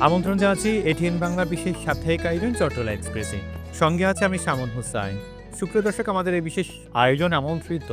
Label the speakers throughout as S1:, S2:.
S1: আমন্ত্রণ জানাচ্ছি এটিএন বাংলা বিশেষ সাপ্তাহিক আয়োজন চট্টলা এক্সপ্রেসে। সঙ্গে আছে আমি শামুন হুসাইন। সুপ্রিয় দর্শক, আমাদের এই বিশেষ আয়োজন আমন্ত্রিত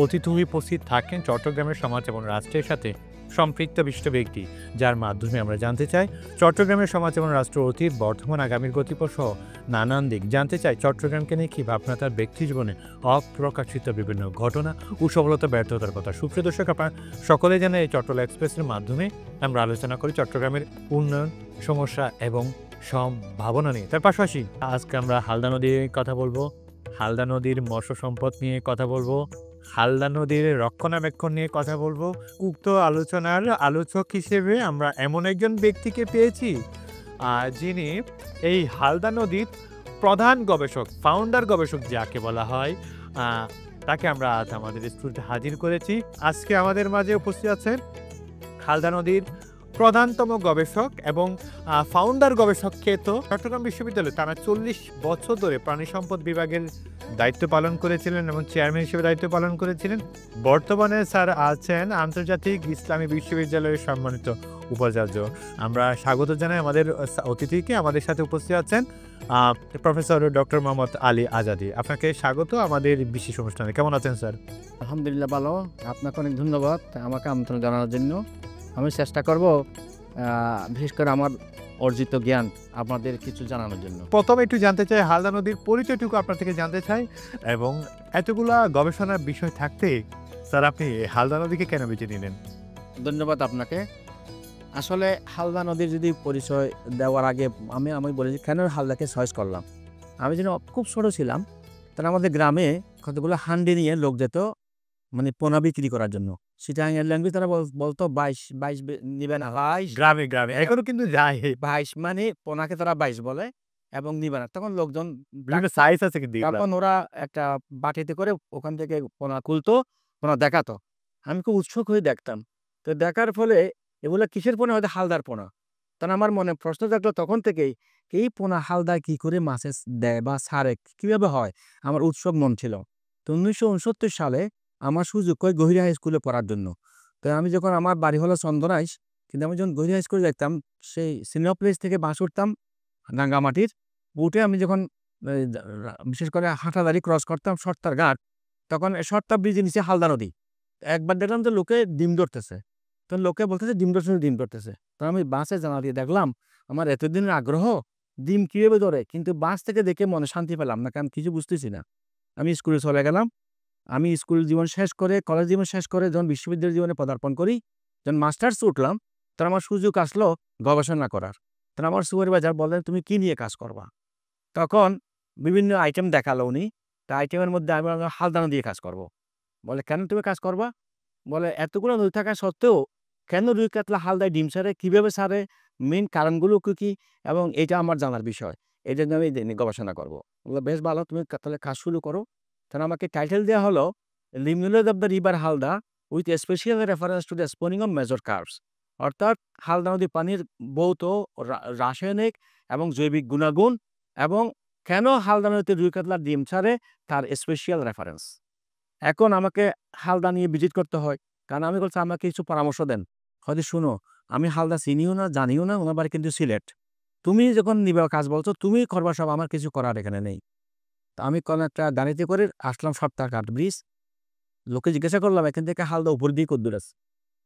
S1: অতিথি উপস্থিত থাকেন চট্টগ্রামের সমাজ এবং রাষ্ট্রের সাথে সম্পৃক্ত বিশিষ্ট ব্যক্তি, যার মাধ্যমে আমরা জানতে চাই চট্টগ্রামের সমাজ এবং রাষ্ট্র অতীত, বর্তমান, আগামীর গতিপথ সহ নানান দিক জানতে চাই। চট্টগ্রামকে নিয়ে কী ভাবনা, তার ব্যক্তি জীবনে অপ্রকাশিত বিভিন্ন ঘটনা ও সফলতা ব্যর্থতার কথা। সুপ্রিয় দর্শক, আপনারা সকলে জানেন এই চট্টলা এক্সপ্রেসের মাধ্যমে আমরা আলোচনা করি চট্টগ্রামের উন্নয়ন, সমস্যা এবং সম্ভাবনা নিয়ে। তার পাশাপাশি আজকে আমরা হালদা নদী নিয়ে কথা বলবো, হালদা নদীর মৎস্য সম্পদ নিয়ে কথা বলবো, হালদা নদীর রক্ষণাবেক্ষণ নিয়ে কথা বলবো। উক্ত আলোচনার আলোচক হিসেবে আমরা এমন একজন ব্যক্তিকে পেয়েছি যিনি এই হালদা নদীর প্রধান গবেষক, ফাউন্ডার গবেষক যাকে বলা হয়, তাকে আমরা আজ আমাদের স্টুডিওতে হাজির করেছি। আজকে আমাদের মাঝে উপস্থিত আছেন হালদা নদীর প্রধানতম গবেষক এবং ফাউন্ডার গবেষক খ্যাত চট্টগ্রাম বিশ্ববিদ্যালয়ে টানা 40 বছর ধরে প্রাণী সম্পদ বিভাগের দায়িত্ব পালন করেছিলেন এবং চেয়ারম্যান হিসেবে দায়িত্ব পালন করেছিলেন। বর্তমানে স্যার আছেন আন্তর্জাতিক ইসলামী বিশ্ববিদ্যালয়ের সম্মানিত উপাচার্য। আমরা স্বাগত জানাই আমাদের অতিথিকে। আমাদের সাথে উপস্থিত আছেন প্রফেসর ডক্টর মোহাম্মদ আলী আজাদী। আপনাকে স্বাগত আমাদের বিশেষ অনুষ্ঠানে। কেমন আছেন স্যার?
S2: আলহামদুলিল্লাহ ভালো। আপনাকে অনেক ধন্যবাদ আমাকে আমন্ত্রণ জানানোর জন্য। আমি চেষ্টা করব বিশেষ করে আমার অর্জিত জ্ঞান আপনাদের কিছু জানানোর জন্য।
S1: প্রথমে একটু জানতে চাই হালদা নদীর পরিচয়টুকু আপনার থেকে জানতে চাই, এবং এতগুলা গবেষণার বিষয় থাকতে স্যার আপনি হালদা নদীকে কেন বেছে নিলেন?
S2: ধন্যবাদ আপনাকে। আসলে হালদা নদীর যদি পরিচয় দেওয়ার আগে আমি বলেছি কেন হালদাকে চয়েস করলাম। আমি যেন খুব ছোটো ছিলাম, তারা আমাদের গ্রামে কতগুলো হান্ডি নিয়ে লোক যেত মানে পোনা বিক্রি করার জন্য। চিটাগাং ল্যাঙ্গুয়েজ তারা বলতো 22 নিবে না, 22
S1: গ্রামে গ্রামে এখনো কিন্তু যায়
S2: 22 মানে পোনাকে তারা 22 বলে এবং নিবে না। তখন লোকজন
S1: সাইজ আছে কিন্তু
S2: তখন ওরা একটা বাটিতে করে ওখান থেকে পোনা খুলতো, পোনা দেখাতো। আমি খুব উৎসুক হয়ে দেখতাম। তো দেখার ফলে এগুলো কিসের পোনা? হয়তো হালদার পোনা। তখন আমার মনে প্রশ্ন থাকলো তখন থেকেই, এই পোনা হালদা কি করে মাছে দেয় বা ছাড়ে, কীভাবে হয়? আমার উৎসুক মন ছিল। তো 1969 সালে আমার সুযোগ হয় গহিরা হাই স্কুলে পড়ার জন্য। তো আমি যখন আমার বাড়ি হলো চন্দনাইশ, কিন্তু আমি যখন গহিরা হাই স্কুলে দেখতাম সেই সিনিয়র প্লেস থেকে বাস উঠতাম রাঙ্গামাটির। উঠে আমি যখন বিশেষ করে হাঁটাদারি ক্রস করতাম সর্তার ঘাট, তখন সর্তা ব্রিজের নিচে হালদা নদী। একবার দেখলাম যে লোকে ডিম ধরতেছে, তখন লোকে বলতেছে ডিম ধরতেছে। তো আমি বাসে জানা দিয়ে দেখলাম আমার এতদিনের আগ্রহ ডিম কীভাবে ধরে, কিন্তু বাস থেকে দেখে মনে শান্তি পেলাম না, কারণ কিছু বুঝতেছি না। আমি স্কুলে চলে গেলাম। আমি স্কুল জীবন শেষ করে, কলেজ জীবন শেষ করে যখন বিশ্ববিদ্যালয় জীবনে পদার্পণ করি, যখন মাস্টার্স উঠলাম, তখন আমার সুযোগ আসলো গবেষণা করার। তখন আমার সুপারভাইজার বললেন তুমি কি নিয়ে কাজ করবা? তখন বিভিন্ন আইটেম দেখালো উনি। তা আইটেমের মধ্যে আমি হালদা নদী দিয়ে কাজ করব। বলে কেন তুমি কাজ করবা? বলে এতগুলো নদী থাকা সত্ত্বেও কেন রুই কাতলা হালদায় ডিম ছাড়ে, কীভাবে ছাড়ে, মেন কারণগুলো কী, এবং এটা আমার জানার বিষয়। এই জন্য আমি গবেষণা করবো। বলে বেশ ভালো, তুমি তাহলে কাজ শুরু করো। তখন আমাকে টাইটেল দেওয়া হলো limnology of the river Halda with special reference to the spawning of major carps. অর্থাৎ হালদা নদীর পানির ভৌত, রাসায়নিক এবং জৈবিক গুণাগুণ এবং কেন হালদা নদীতে রুই কাতলার ডিম ছাড়ে তার স্পেশাল রেফারেন্স। এখন আমাকে হালদা নিয়ে ভিজিট করতে হয়, কারণ আমি বলছি আমাকে কিছু পরামর্শ দেন। হয়তো শুনো, আমি হালদা চিনিও না, জানিও না, ওনার বাড়ি কিন্তু সিলেট। তুমি যখন নিবে কাজ বলছো তুমি করবা সব, আমার কিছু করার এখানে নেই। তা আমি কোনো একটা গাড়িতে করে আসলাম সপ্তাহঘাট ব্রিজ। লোকে জিজ্ঞাসা করলাম এখান থেকে হালদা উপর দিয়ে কদ্দূর আছে?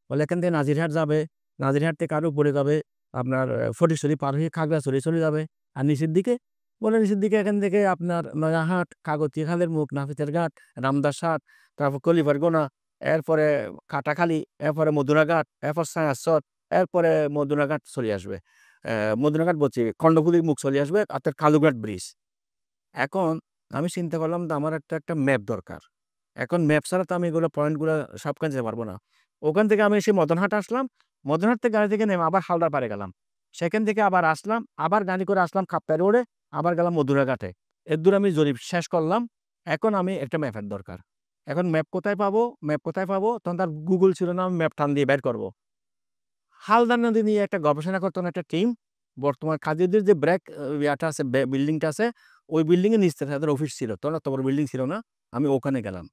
S2: বলে এখান থেকে নাজিরহাট যাবে, নাজিরহাট থেকে আরও উপরে যাবে আপনার ফটিকছড়ি পার হয়ে খাগড়াছড়ি চলে যাবে। আর নিচের দিকে বলে নিচের দিকে এখান থেকে আপনার নয়াহাট, কাগতি খালের মুখ, নাফিতের ঘাট, রামদাসহাট, তারপর কলিবারগোনা, এরপরে কাটাখালী, এরপরে মধুরাঘাট, এরপর সায়াসর, এরপরে মধুরাঘাট চলে আসবে, মধুরাঘাট বলছি খণ্ডফুলির মুখ চলে আসবে, অর্থাৎ কালুঘাট ব্রিজ। এখন আমি চিন্তা করলাম তো আমার একটা ম্যাপ দরকার। এখন ম্যাপ ছাড়া তো আমি এগুলো পয়েন্টগুলো সবখানে যেতে পারবো না। ওখান থেকে আমি এসে মদনহাট আসলাম, মদনহাট থেকে গাড়ি থেকে নেমে আবার হালদার পাড়ে গেলাম, সেখান থেকে আবার আসলাম, আবার গাড়ি করে আসলাম কাপ্তাই রোডে, আবার গেলাম মধুরাঘাটে। এর দূর আমি জরিপ শেষ করলাম। এখন আমি একটা ম্যাপের দরকার। এখন ম্যাপ কোথায় পাবো? তখন তার গুগল ছিল না, আমি ম্যাপ টান দিয়ে বের করবো। হালদা নদী নিয়ে একটা গবেষণা করতেন একটা টিম। বর্তমান কাজীদের যে ব্র্যাক ইয়াটা আছে, বিল্ডিংটা আছে, ওই বিল্ডিংয়ের নিচে তাদের অফিস ছিল। তখন অত বড় বিল্ডিং ছিল না। আমি ওখানে গেলাম।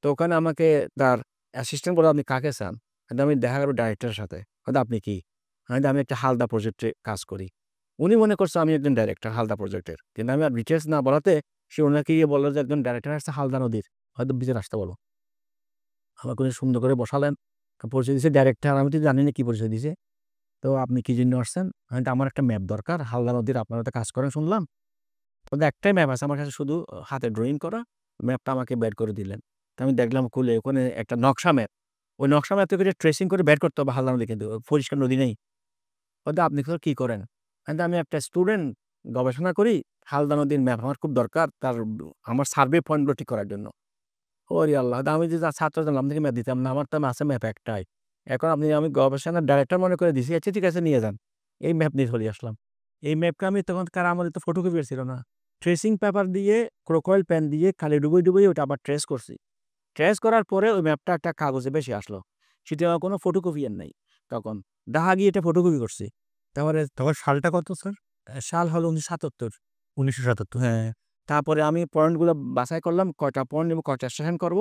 S2: তো ওখানে আমাকে তার অ্যাসিস্ট্যান্ট বলে আপনি কাকে চান? আমি দেখা করবো ডাইরেক্টরের সাথে। হয়তো আপনি কি? আমি একটা হালদা প্রজেক্টে কাজ করি। উনি মনে করছে আমি একজন ডাইরেক্টর হালদা প্রজেক্টের, কিন্তু আমি আর ডিটেলস না বলাতে সে ওনাকে গিয়ে বললো যে একজন ডাইরেক্টর আসছে হালদা নদীর, হয়তো ভিতরে আসতে বলো। আমাকে উনি সুন্দর করে বসালেন, পরিচয় দিয়েছে ডাইরেক্টর, আমি তো জানি না কি পরিচয় দিয়েছে। তো আপনি কি জন্য আসছেন? আমার একটা ম্যাপ দরকার হালদা নদীর, আপনারা তো কাজ করেন শুনলাম। ওদের একটাই ম্যাপ আছে আমার কাছে, শুধু হাতে ড্রয়িং করা। ম্যাপটা আমাকে বের করে দিলেন। তো আমি দেখলাম খুলে ওখানে একটা নকশা ম্যাপ। ওই নকশা ম্যাপ থেকে ট্রেসিং করে বের করতে হবে হালদা নদী, কিন্তু পরিষ্কার নদী নেই। বলতে আপনি কি করেন? আমি একটা স্টুডেন্ট, গবেষণা করি, হালদা নদীর ম্যাপ আমার খুব দরকার তার আমার সার্ভে পয়েন্টগুলো ঠিক করার জন্য। ওরে আল্লাহ! আমি যে ছাত্র জানলাম থেকে ম্যাপ দিতাম না, আমার তো আছে ম্যাপ একটাই। এখন আমি গবেষণার ডাইরেক্টর মনে করে দিছি, আচ্ছা ঠিক আছে নিয়ে যান। এই ম্যাপ নিয়ে চলে আসলাম। এই ম্যাপটা আমি তখনকার আমলে তো ফটোকপি ছিল না। ট্রেসিং পেপার দিয়ে ক্রোকয়েল পেন দিয়ে খালি ডুবিয়ে ওটা আবার ট্রেস করছি। ট্রেস করার পরে ওই ম্যাপটা একটা কাগজে বেশি আসলো। সেটা কোনো ফটোকপি আর নাই তখন। দেখা গিয়ে এটা ফটোকপি করছি। তারপরে
S1: তখন সালটা কত স্যার?
S2: সাল হলো 1977।
S1: 1977।
S2: হ্যাঁ। তারপরে আমি পয়েন্টগুলো বাছাই করলাম, কয়টা পয়েন্ট নেব, কয়টা স্টেশন করব।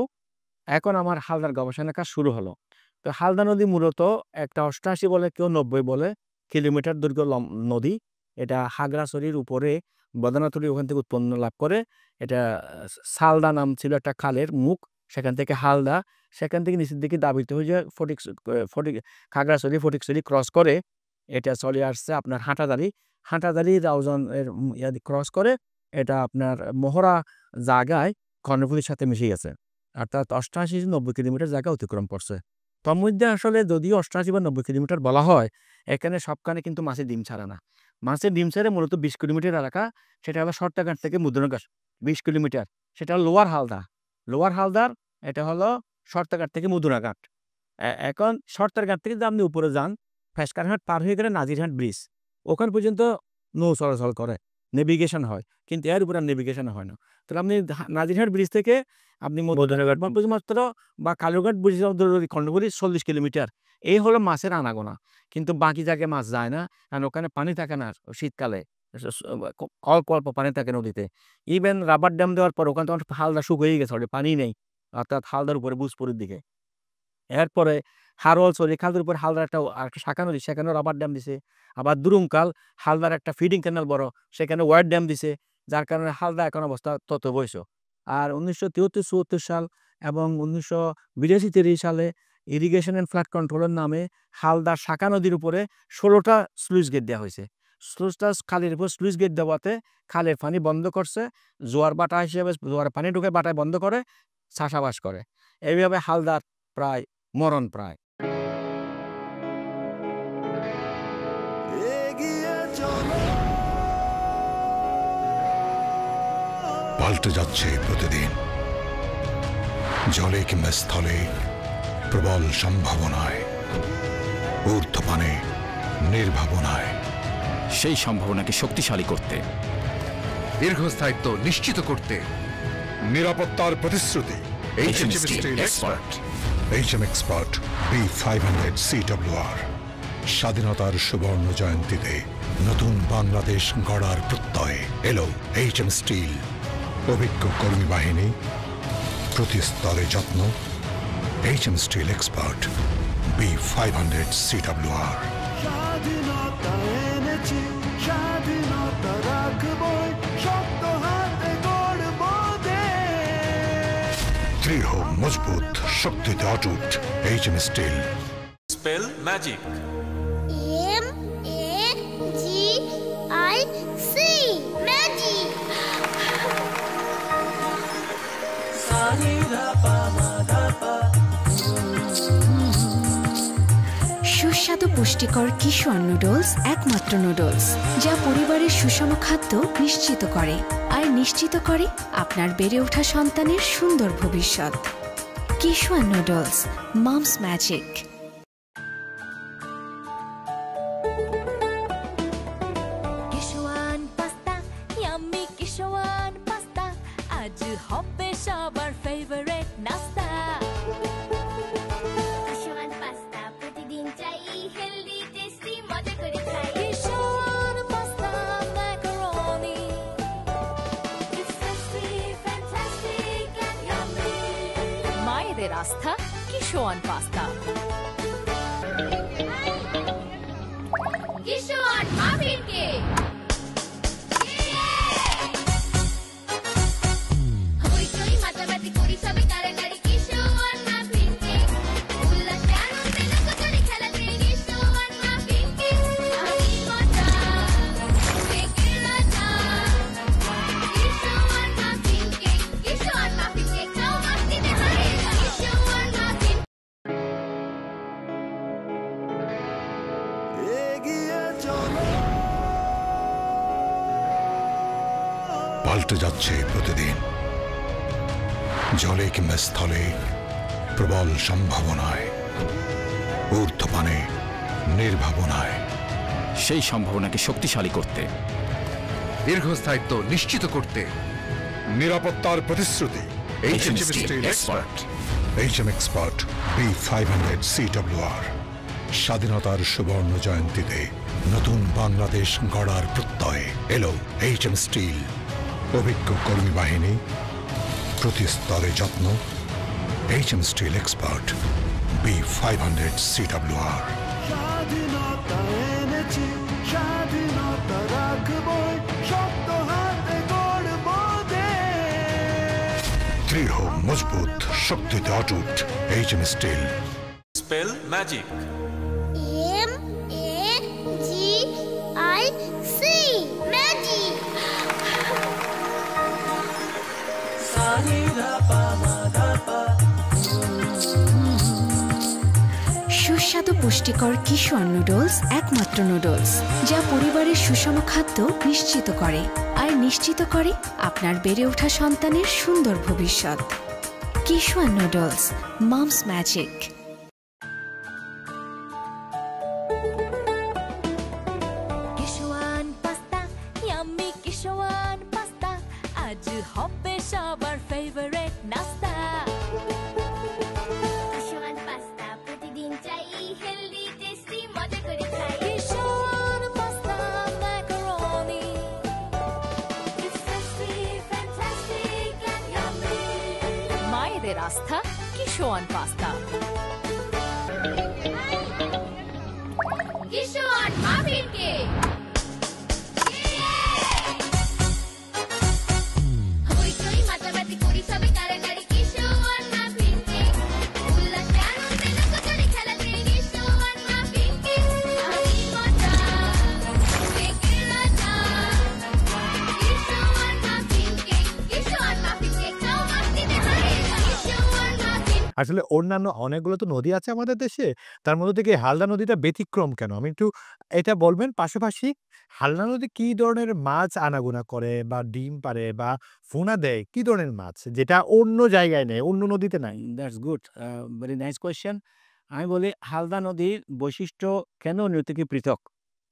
S2: এখন আমার হালদার গবেষণার কাজ শুরু হলো। তো হালদা নদী মূলত একটা 88 বলে, কেউ 90 বলে কিলোমিটার দৈর্ঘ্য নদী। এটা খাগড়াছড়ির উপরে বদনাতুরি ওখান থেকে উৎপন্ন লাভ করে। এটা সালদা নাম ছিল একটা খালের মুখ, সেখান থেকে হালদা, সেখান থেকে নিচের দিকে দাবিত হয়ে যায় খাগড়াছড়ি ফটিকছড়ি ক্রস করে এটা চলে আসছে আপনার হাঁটাদারি রাউজান এর ক্রস করে এটা আপনার মোহরা জায়গায় কর্ণফুলীর সাথে মিশে গেছে। অর্থাৎ 88-90 কিলোমিটার জায়গা অতিক্রম করছে। তার মধ্যে আসলে যদিও 88 বা 90 কিলোমিটার বলা হয়, এখানে সবখানে কিন্তু মাছের ডিম ছাড়ে না। মাছের ডিম ছেড়ে মূলত 20 কিলোমিটার এলাকা, সেটা হলো শর্তাঘাট থেকে মুদ্রণঘাট 20 কিলোমিটার। সেটা হলো লোয়ার হালদার, এটা হলো শর্তাঘাট থেকে মুদ্রণঘাট। এখন শর্তারঘাট থেকে যদি আপনি উপরে যান, ফেসকারহাট পার হয়ে গেলে নাজিরহাট ব্রিজ, ওখান পর্যন্ত নৌ চলাচল করে, নেভিগেশন হয়, কিন্তু এর উপরে নেভিগেশন হয় না। তাহলে আপনি নাজিরহাট ব্রিজ থেকে আপনি
S1: মধ্যনগর
S2: মাত্র বা কালুরঘাট ব্রিজ খণ্ডপুরি 40 কিলোমিটার। এই হলো মাছের আনাগোনা, কিন্তু বাকি জায়গায় মাছ যায় না, কারণ ওখানে পানি থাকে না শীতকালে, অল্প অল্প পানি থাকে নদীতে। ইভেন রাবার ড্যাম দেওয়ার পর ওখানে তখন হালদা শুকিয়ে গেছে, পানি নেই, অর্থাৎ হালদার উপরে বুজপুরের দিকে। এরপরে হারোয়ালছড়ি খালদের উপর হালদার একটা শাখা নদী, সেখানেও রাবার ড্যাম দিছে। আবার দুরুমকাল হালদার একটা ফিডিং ক্যানেল বড়, সেখানে ওয়ার ড্যাম দিছে, যার কারণে হালদা এখন অবস্থা তত বয়স। আর 1973-74 সাল এবং 1982-83 সালে ইরিগেশন অ্যান্ড ফ্লাড কন্ট্রোলের নামে হালদার শাখা নদীর উপরে 16টা স্লুইস গেট দেওয়া হয়েছে। খালের উপর স্লুইস গেট দেওয়াতে খালের পানি বন্ধ করছে, জোয়ার বাটা হিসেবে জোয়ার পানি ঢুকে বাটায় বন্ধ করে চাষাবাস করে। এইভাবে হালদার প্রায় মরণ প্রায়।
S3: পাল্টে যাচ্ছে প্রতিদিন, জলে কিংবা স্থলে, প্রবল সম্ভাবনায়, ঊর্ধ্বপানে, নির্ভাবনায়।
S4: সেই সম্ভাবনাকে শক্তিশালী করতে,
S3: দীর্ঘস্থায়িত্ব নিশ্চিত করতে, নিরাপত্তার প্রতিশ্রুতি। HM Steel Expert B500 CWR। স্বাধীনতার সুবর্ণ জয়ন্তীতে নতুন বাংলাদেশ গড়ার প্রত্যয় এলো HM স্টিল। অভিজ্ঞ কর্মী বাহিনী, প্রতি স্তরে যত্ন। HM Steel Expert B500 CWR।
S5: স্বাধীনতা এনেছি, স্বাধীনতা রাখবই, শক্ত হাতে গড়ব দেশ।
S3: দৃঢ়, মজবুত, শক্তিতে অটুট। HM Steel।
S6: Spell magic.
S7: MAGIC magic.
S8: সুস্বাদু পুষ্টিকর কিশোর নুডলস একমাত্র নুডলস যা পরিবারের সুষম খাদ্য নিশ্চিত করে আর নিশ্চিত করে আপনার বেড়ে ওঠা সন্তানের সুন্দর ভবিষ্যৎ। Kishwan noodles, mom's magic.
S9: Kishwan pasta, yummy Kishwan pasta, আজ হবে সবার ফেভারিট নাস্তা।
S7: কিশোর পাস্তা প্রতিদিন চাই, হেলদি টেস্টি মজা করে খাই।
S9: Kishwan pasta macaroni,
S7: It's tasty, fantastic and yummy.
S9: মায়েদের আস্থা কিশোয়ান পাস্তা।
S3: পাল্টে যাচ্ছে প্রতিদিন। জলে কিংবা স্থলে প্রবল সম্ভাবনায়, ঊর্ধ্বপানে নির্ভাবনায়।
S4: সেই সম্ভাবনাকে শক্তিশালী করতে,
S10: দীর্ঘস্থায়িত্ব নিশ্চিত করতে,
S3: নিরাপত্তার প্রতিশ্রুতি।
S4: HM Steel Expert।
S3: HM Expert B500 CWR। স্বাধীনতার সুবর্ণ জয়ন্তীতে নতুন বাংলাদেশ গড়ার প্রত্যয় এলো HM স্টিল। অভিজ্ঞ কর্মী বাহিনী, প্রতি স্তরে যত্ন। HM Steel Expert B500 CWR।
S5: স্বাধীনতা এনেছি, স্বাধীনতা রাখবই, শক্ত হাতে গড়ব দেশ।
S3: দৃঢ় মজবুত শক্তিতে অটুট HM steel.
S6: Spell magic.
S7: MAGIC magic.
S8: সুস্বাদু পুষ্টিকর কিশোর নুডলস একমাত্র নুডলস যা পরিবারের সুষম খাদ্য নিশ্চিত করে আর নিশ্চিত করে আপনার বেড়ে ওঠা সন্তানের সুন্দর ভবিষ্যৎ। Kishwan noodles, mom's magic.
S9: Kishwan pasta, yummy Kishwan pasta, আজ হবে সবার ফেভারিট নাস্তা।
S7: কিশোয়ান পাস্তা প্রতিদিন চাই, হেলদি টেস্টি মজা করে খাই।
S9: Kishwan pasta macaroni,
S7: It's tasty, fantastic and yummy.
S9: মায়েদের আস্থা Kishwan pasta.
S7: Kishwan muffin cake. হইচই মাতামাতি করি সবে কারাকারি, কিশোয়ান মাফিন কেক। উল্লাসে আনন্দে লোকজনে খেলাতে, কিশোয়ান মাফিন কেক। আমি মজা, কেকের রাজা। কিশোয়ান মাফিন কেক, কিশোয়ান মাফিন কেক, খাও মাস্তিতে ভরে। কিশোয়ান মাফিন।
S1: আসলে অন্যান্য অনেকগুলো তো নদী আছে আমাদের দেশে, তার মধ্যে থেকে হালদা নদীটা ব্যতিক্রম কেন? আমি একটু এটা বলবেন। পাশাপাশি হালদা নদী কি ধরনের মাছ আনাগোনা করে বা ডিম পাড়ে বা ফোনা দেয়? কি ধরনের মাছ যেটা অন্য জায়গায় নেই, অন্য নদীতে নাই?
S2: That's good, very nice question. আমি বলি হালদা নদীর বৈশিষ্ট্য কেন অন্য থেকে পৃথক।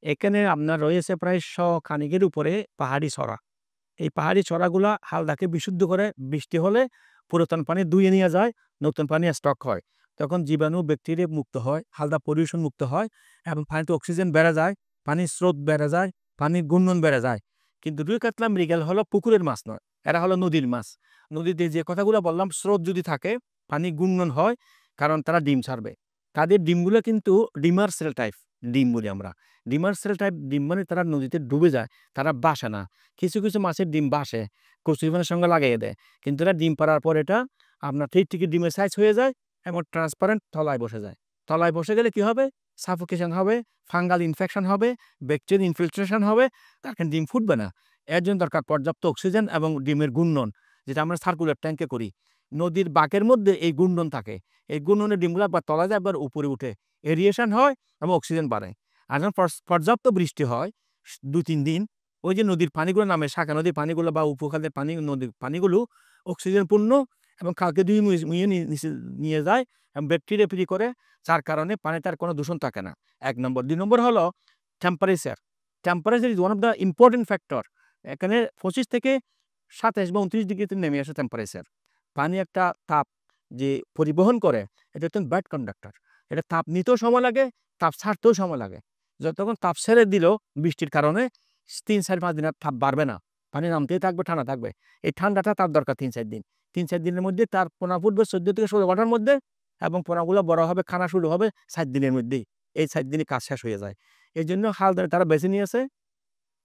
S2: এখানে আপনার রয়েছে প্রায় 100 খানিকের উপরে পাহাড়ি চড়া। এই পাহাড়ি চড়াগুলা হালদাকে বিশুদ্ধ করে। বৃষ্টি হলে পুরাতন পানি ধুয়ে নিয়ে যায়, নতুন পানি স্টক হয়। তখন জীবাণু ব্যাকটেরিয়া মুক্ত হয়, হালদা পলিউশন মুক্ত হয় এবং পানিতে অক্সিজেন বেড়ে যায়, পানির স্রোত বেড়ে যায়, পানির গুণমান বেড়ে যায়। কিন্তু রুই কাতলা মৃগেল হলো পুকুরের মাছ নয়, এরা হলো নদীর মাছ। নদীতে যে কথাগুলো বললাম, স্রোত যদি থাকে পানি গুণমান হয়, কারণ তারা ডিম ছাড়বে। তাদের ডিমগুলো কিন্তু ডিমার্সেল টাইপ ডিম বলি আমরা। ডিমার্সেল টাইপ ডিম মানে তারা নদীতে ডুবে যায়, তারা বাসে না। কিছু কিছু মাছের ডিম বাসে, কচুরিপানার সঙ্গে লাগিয়ে দেয়, কিন্তু এরা ডিম পাড়ার পর এটা আপনার ঠিক ডিমের সাইজ হয়ে যায় এবং ট্রান্সপারেন্ট তলায় বসে যায়। তলায় বসে গেলে কি হবে? সাফোকেশন হবে, ফাঙ্গাল ইনফেকশন হবে, ব্যাকটেরিয়া ইনফিলট্রেশন হবে, তার ডিম ফুটবে না। এর জন্য দরকার পর্যাপ্ত অক্সিজেন এবং ডিমের গুণন, যেটা আমরা সার্কুলার ট্যাঙ্কে করি। নদীর বাঁকের মধ্যে এই গুণন থাকে। এই গুণনের ডিমগুলো একবার তলায় যায়, একবার উপরে উঠে, এরিয়েশন হয় এবং অক্সিজেন বাড়ে। আর যখন পর্যাপ্ত বৃষ্টি হয় 2-3 দিন, ওই যে নদীর পানিগুলো নামে, শাখা নদীর পানিগুলো বা উপখালের পানি, নদীর পানিগুলো অক্সিজেন পূর্ণ এবং কালকে নিয়ে যায় এবং ব্যাকটেরিয়া ফ্রি করে, যার কারণে পানিটার কোনো দূষণ থাকে না। 1 নম্বর। 2 নম্বর হলো temperature. Temperature is one of the important factor. এখানে 25 থেকে 27 বা 29 ডিগ্রিতে নেমে আসে টেম্পারেচার। পানি একটা তাপ যে পরিবহন করে, এটা হচ্ছে ব্যাড কন্ডাক্টর। এটা তাপ নিতেও সময় লাগে, তাপ ছাড়তেও সময় লাগে। যতক্ষণ তাপ ছেড়ে দিল বৃষ্টির কারণে 3-4-5 দিন আর তাপ বাড়বে না, পানি নামতেই থাকবে, ঠান্ডা থাকবে। এই ঠান্ডাটা তার দরকার 3-4 দিন। 3-4 দিনের মধ্যে তার পোনা ফুটবে 14 থেকে 16 ঘন্টার মধ্যে, এবং পোনাগুলো বড় হবে, খানা শুরু হবে 7 দিনের মধ্যেই। এই 7 দিনে কাজ শেষ হয়ে যায়। এই জন্য হালদা তারা বেছে নিয়েছে।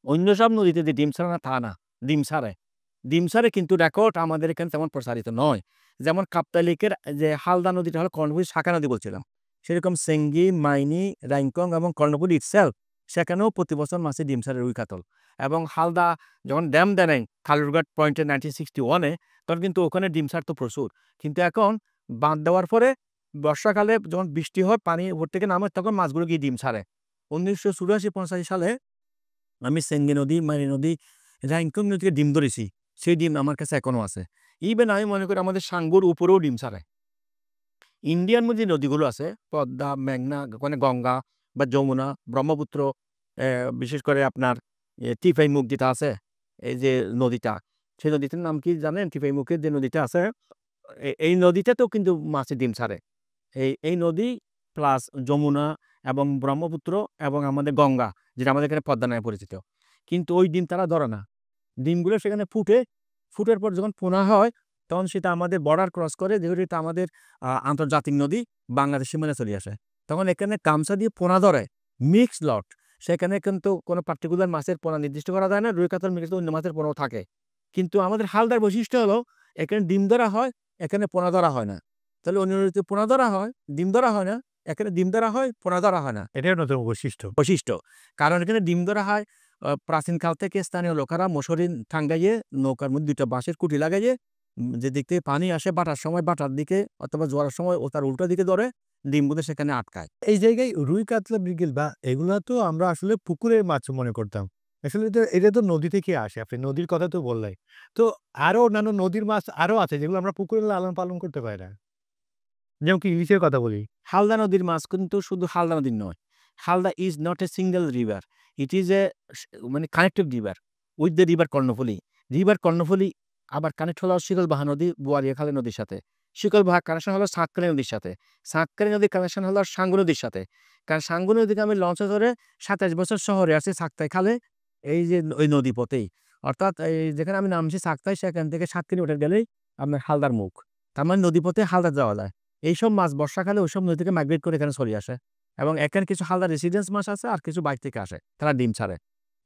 S2: অন্য সব নদীতে যে ডিম ছাড়ে না তা না, ডিম ছাড়ে কিন্তু রেকর্ড আমাদের এখানে তেমন প্রসারিত নয়। যেমন কাপ্তাই লেকের যে হালদা নদীটা হলো কর্ণফুলী শাখা নদী বলছিলাম, সেরকম সেঙ্গি, মাইনি, রাইংকং এবং কর্ণফুলী ইটসেলফ, সেখানেও প্রতি বছর মাসে ডিম ছাড়ে রুই কাতল। এবং হালদা যখন ড্যাম দেয় কালুরঘাট পয়েন্টে 1961-এ, তখন কিন্তু ওখানে ডিম ছাড়তো প্রচুর। কিন্তু এখন বাঁধ দেওয়ার পরে বর্ষাকালে যখন বৃষ্টি হয়, পানি উপর থেকে নামে, তখন মাছগুলো গিয়ে ডিম ছাড়ে। 1984-85 সালে আমি সেঙ্গি নদী, মাইনি নদী, রাইংকং নদীকে ডিম ধরেছি সেই ডিম আমার কাছে এখনো আছে। ইভেন আমি মনে করি আমাদের সাঙ্গুর উপরেও ডিম ছাড়ে। ইন্ডিয়ান যে নদীগুলো আছে পদ্মা, মেঘনা, মানে গঙ্গা বা যমুনা, ব্রহ্মপুত্র, বিশেষ করে আপনার টিপাই মুখ যেটা আছে, এই যে নদীটা, সেই নদীটার নাম কি জানেন? টিপাই মুখের যে নদীটা আছে, এই নদীটাতেও কিন্তু মাছের ডিম ছাড়ে। এই নদী প্লাস যমুনা এবং ব্রহ্মপুত্র এবং আমাদের গঙ্গা, যেটা আমাদের এখানে পদ্মা নামে পরিচিত, কিন্তু ওই ডিম তারা ধরে না। ডিমগুলো সেখানে ফুটের পর যখন পোনা হয়, তখন সেটা আমাদের বর্ডার ক্রস করে, যেহেতু এটা আমাদের আন্তর্জাতিক নদী, বাংলাদেশ সীমানা চলে আসে। তখন এখানে গামছা দিয়ে পোনা ধরে, মিক্স লট। সেখানে কিন্তু কোনো পার্টিকুলার মাছের পোনা নির্দিষ্ট করা যায় না, রুই কাতল মিক্স অন্য মাছের পোনাও থাকে। কিন্তু আমাদের হালদার বৈশিষ্ট্য হলো এখানে ডিম ধরা হয়, এখানে পোনা ধরা হয় না। তাহলে অন্য নদীতে পোনা ধরা হয়, ডিম ধরা হয় না, এখানে ডিম ধরা হয়, পোনা ধরা হয় না।
S1: এটাই নতুন বৈশিষ্ট্য।
S2: কারণ এখানে ডিম ধরা হয় প্রাচীনকাল থেকে স্থানীয় লোকেরা মশারি টাঙ্গাইয়ে নৌকার মধ্যে 2টা বাঁশের কুটি লাগাইয়ে, যে দিক থেকে পানি আসে বাটার সময় বাটার দিকে অথবা জোয়ারের সময় ও তার উল্টো দিকে ধরে ডিমগুলো সেখানে আটকায়।
S1: এই জায়গায় রুই কাতলা মৃগেল বা এগুলা তো আমরা আসলে পুকুরের মাছ মনে করতাম। আসলে এটা তো নদী থেকে আসে। আপনি নদীর কথা তো বললেন। তো আরো অন্যান্য নদীর মাছ আরো আছে যেগুলো আমরা পুকুরে লালন পালন করতে পারি না। যেমন কি ইলিশের কথা বলি।
S2: হালদা নদীর মাছ কিন্তু শুধু হালদা নদীর নয়। Halda is not a single river, it is a মানে connected river with the river Karnaphuli. River Karnaphuli আবার কানেক্ট হলো শিকলবাহা নদী, বোয়ালিয়াখালী নদীর সাথে। শিকলবাহা কানেকশন হলো সাতকালী নদীর সাথে। সাতকালী নদীর কানেকশন হলো সাঙ্গু নদীর সাথে। কারণ সাঙ্গু নদীকে আমি লঞ্চে ধরে 27 বছর শহরে আসি সাকতাই খালে, এই যে ওই নদী পথেই। অর্থাৎ এই যেখানে আমি নামছি সাকতাই, সেখান থেকে 7 কিলোমিটার গেলেই আপনার হালদার মুখ। তার মানে নদী পথে হালদা যাওয়া যায়। এইসব মাছ বর্ষাকালে ওইসব নদী থেকে মাইগ্রেট করে এখানে চলে আসে এবং এখানে কিছু হালদা রেসিডেন্স মাছ আছে আর কিছু বাইরে থেকে আসে, তারা ডিম ছাড়ে।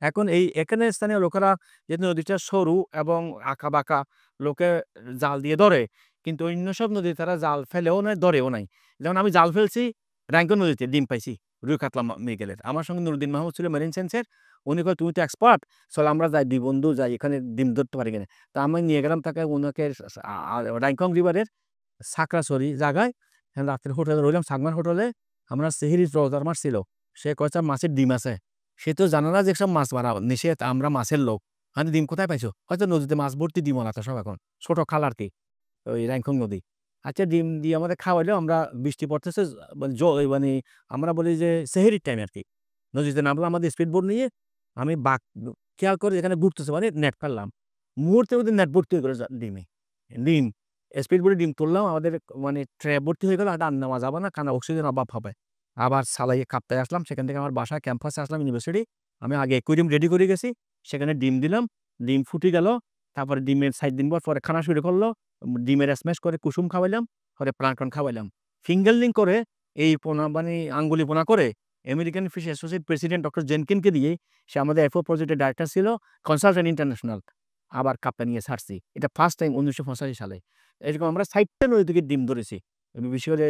S2: এখন এখানে স্থানীয় লোকেরা যে নদীটা সরু এবং আঁকা বাঁকা, লোকে জাল দিয়ে ধরে, কিন্তু অন্য সব নদী তারা জাল ফেলেও নাই, ধরেও নাই। যেমন আমি জাল ফেলছি রাঙ্গুন নদীতে, ডিম পাইছি রুই কাতলা মৃগেলের। আমার সঙ্গে নুরুদ্দিন মাহমুদ ছিল মেরিন সায়েন্সের, উনি কয় তুমি তো এক্সপার্ট, চলো আমরা যাই, 2 বন্ধু যাই, এখানে ডিম ধরতে পারি কিনা। তা আমি নিয়ে গেলাম তাকে ওনাকে রাইকং রিভারের সাকরাছড়ি জায়গায়। রাত্রে হোটেলে রইলাম, সাগমান হোটেলে। আমরা সেহেরি রোজার মাছ ছিল, সে কয়েছে মাছের ডিম আছে। সে তো জানে না যে সব মাছ মারা নিষেধ, আমরা মাছের লোক। আমি ডিম কোথায় পাইছো? হয়তো নদীতে মাছ ভর্তি ডিম আলাদা সব, এখন ছোট খাল আর কি, ওই রাইখং নদী। আচ্ছা, ডিম দিয়ে আমাদের খাওয়াইলো। আমরা বৃষ্টি পড়তেছে, মানে আমরা বলি যে সেহেরির টাইম আর কি, নদীতে নামলাম আমাদের স্পিড বোট নিয়ে। আমি বাঘ খেয়াল করে যেখানে ঘুরতেছে, মানে নেট ফেললাম, মুহূর্তের মধ্যে নেট ভর্তি হয়ে গেলো ডিম। স্পিড বোটে ডিম তুললাম, আমাদের মানে ট্রে ভর্তি হয়ে গেল। আর নেওয়া যাবে না, কারণ অক্সিজেন অভাব হবে। আবার সালাইয়ে কাপ্তায় আসলাম, সেখান থেকে আমার বাসায় ক্যাম্পাসে আসলাম, ইউনিভার্সিটি। আমি আগে অ্যাকুয়ারিয়াম রেডি করে গেছি, সেখানে ডিম দিলাম, ডিম ফুটে গেল। তারপরে ডিমের 7 দিন পরে খানা শুরু করলো। ডিমের স্ম্যাশ করে কুসুম খাওয়াইলাম, পরে প্লাঙ্কটন খাওয়াইলাম। ফিঙ্গারলিং করে এই পোনা, মানে আঙ্গুলি পোনা করে American fish associate president doctor জেনকিনকে দিয়ে, সে আমাদের এফও প্রজেক্টের ডাইরেক্টর ছিল, কনসালটেন্ট ইন্টারন্যাশনাল, আবার কাপটা নিয়ে ছাড়ছি। এটা ফার্স্ট টাইম 1985 সালে। এরকম আমরা 60টা নদী থেকে ডিম ধরেছি, বিশেষ করে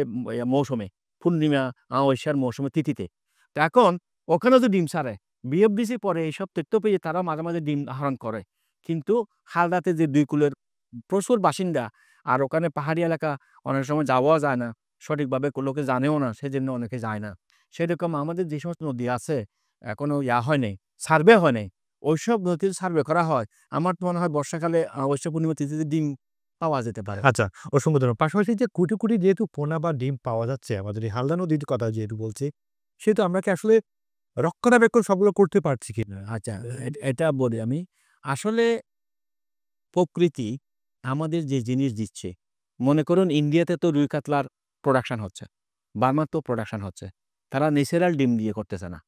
S2: মৌসুমে, পূর্ণিমা অমাবস্যার মৌসুমে, তিথিতে। তো এখন ওখানেও তো ডিম ছাড়ে। বিএফডিসি পরে এইসব তথ্য পেয়ে তারা মাঝে মাঝে ডিম আহরণ করে। কিন্তু হালদাতে যে 2 কুলের প্রচুর বাসিন্দা, আর ওখানে পাহাড়ি এলাকা, অনেক সময় যাওয়া যায় না, সঠিকভাবে লোকে জানেও না, সেজন্য অনেকে যায় না। সেরকম আমাদের যে সমস্ত নদী আছে এখনো হয় নাই, সার্ভে হয় নাই, ওইসব নদীর সার্ভে করা হয়। আমার তো মনে হয় বর্ষাকালে অবশ্য পূর্ণিমা তিথিতে ডিম পাওয়া যেতে পারে।
S1: আচ্ছা, অসংখ্য ধন্যবাদ। পাশাপাশি যে কোটি যেহেতু পোনা বা ডিম পাওয়া যাচ্ছে, আমাদের এই হালদা নদীর কথা যেহেতু বলছি, সেহেতু আমরা কি আসলে রক্ষণাবেক্ষণ সবগুলো করতে পারছি কিনা?
S2: আচ্ছা, এটা বলি আমি। আসলে প্রকৃতি আমাদের যে জিনিস দিচ্ছে, মনে করুন ইন্ডিয়াতে তো রুই কাতলার প্রোডাকশন হচ্ছে, বার্মার তো প্রোডাকশন হচ্ছে। তারা ন্যাচারাল ডিম দিয়ে করতেছে না,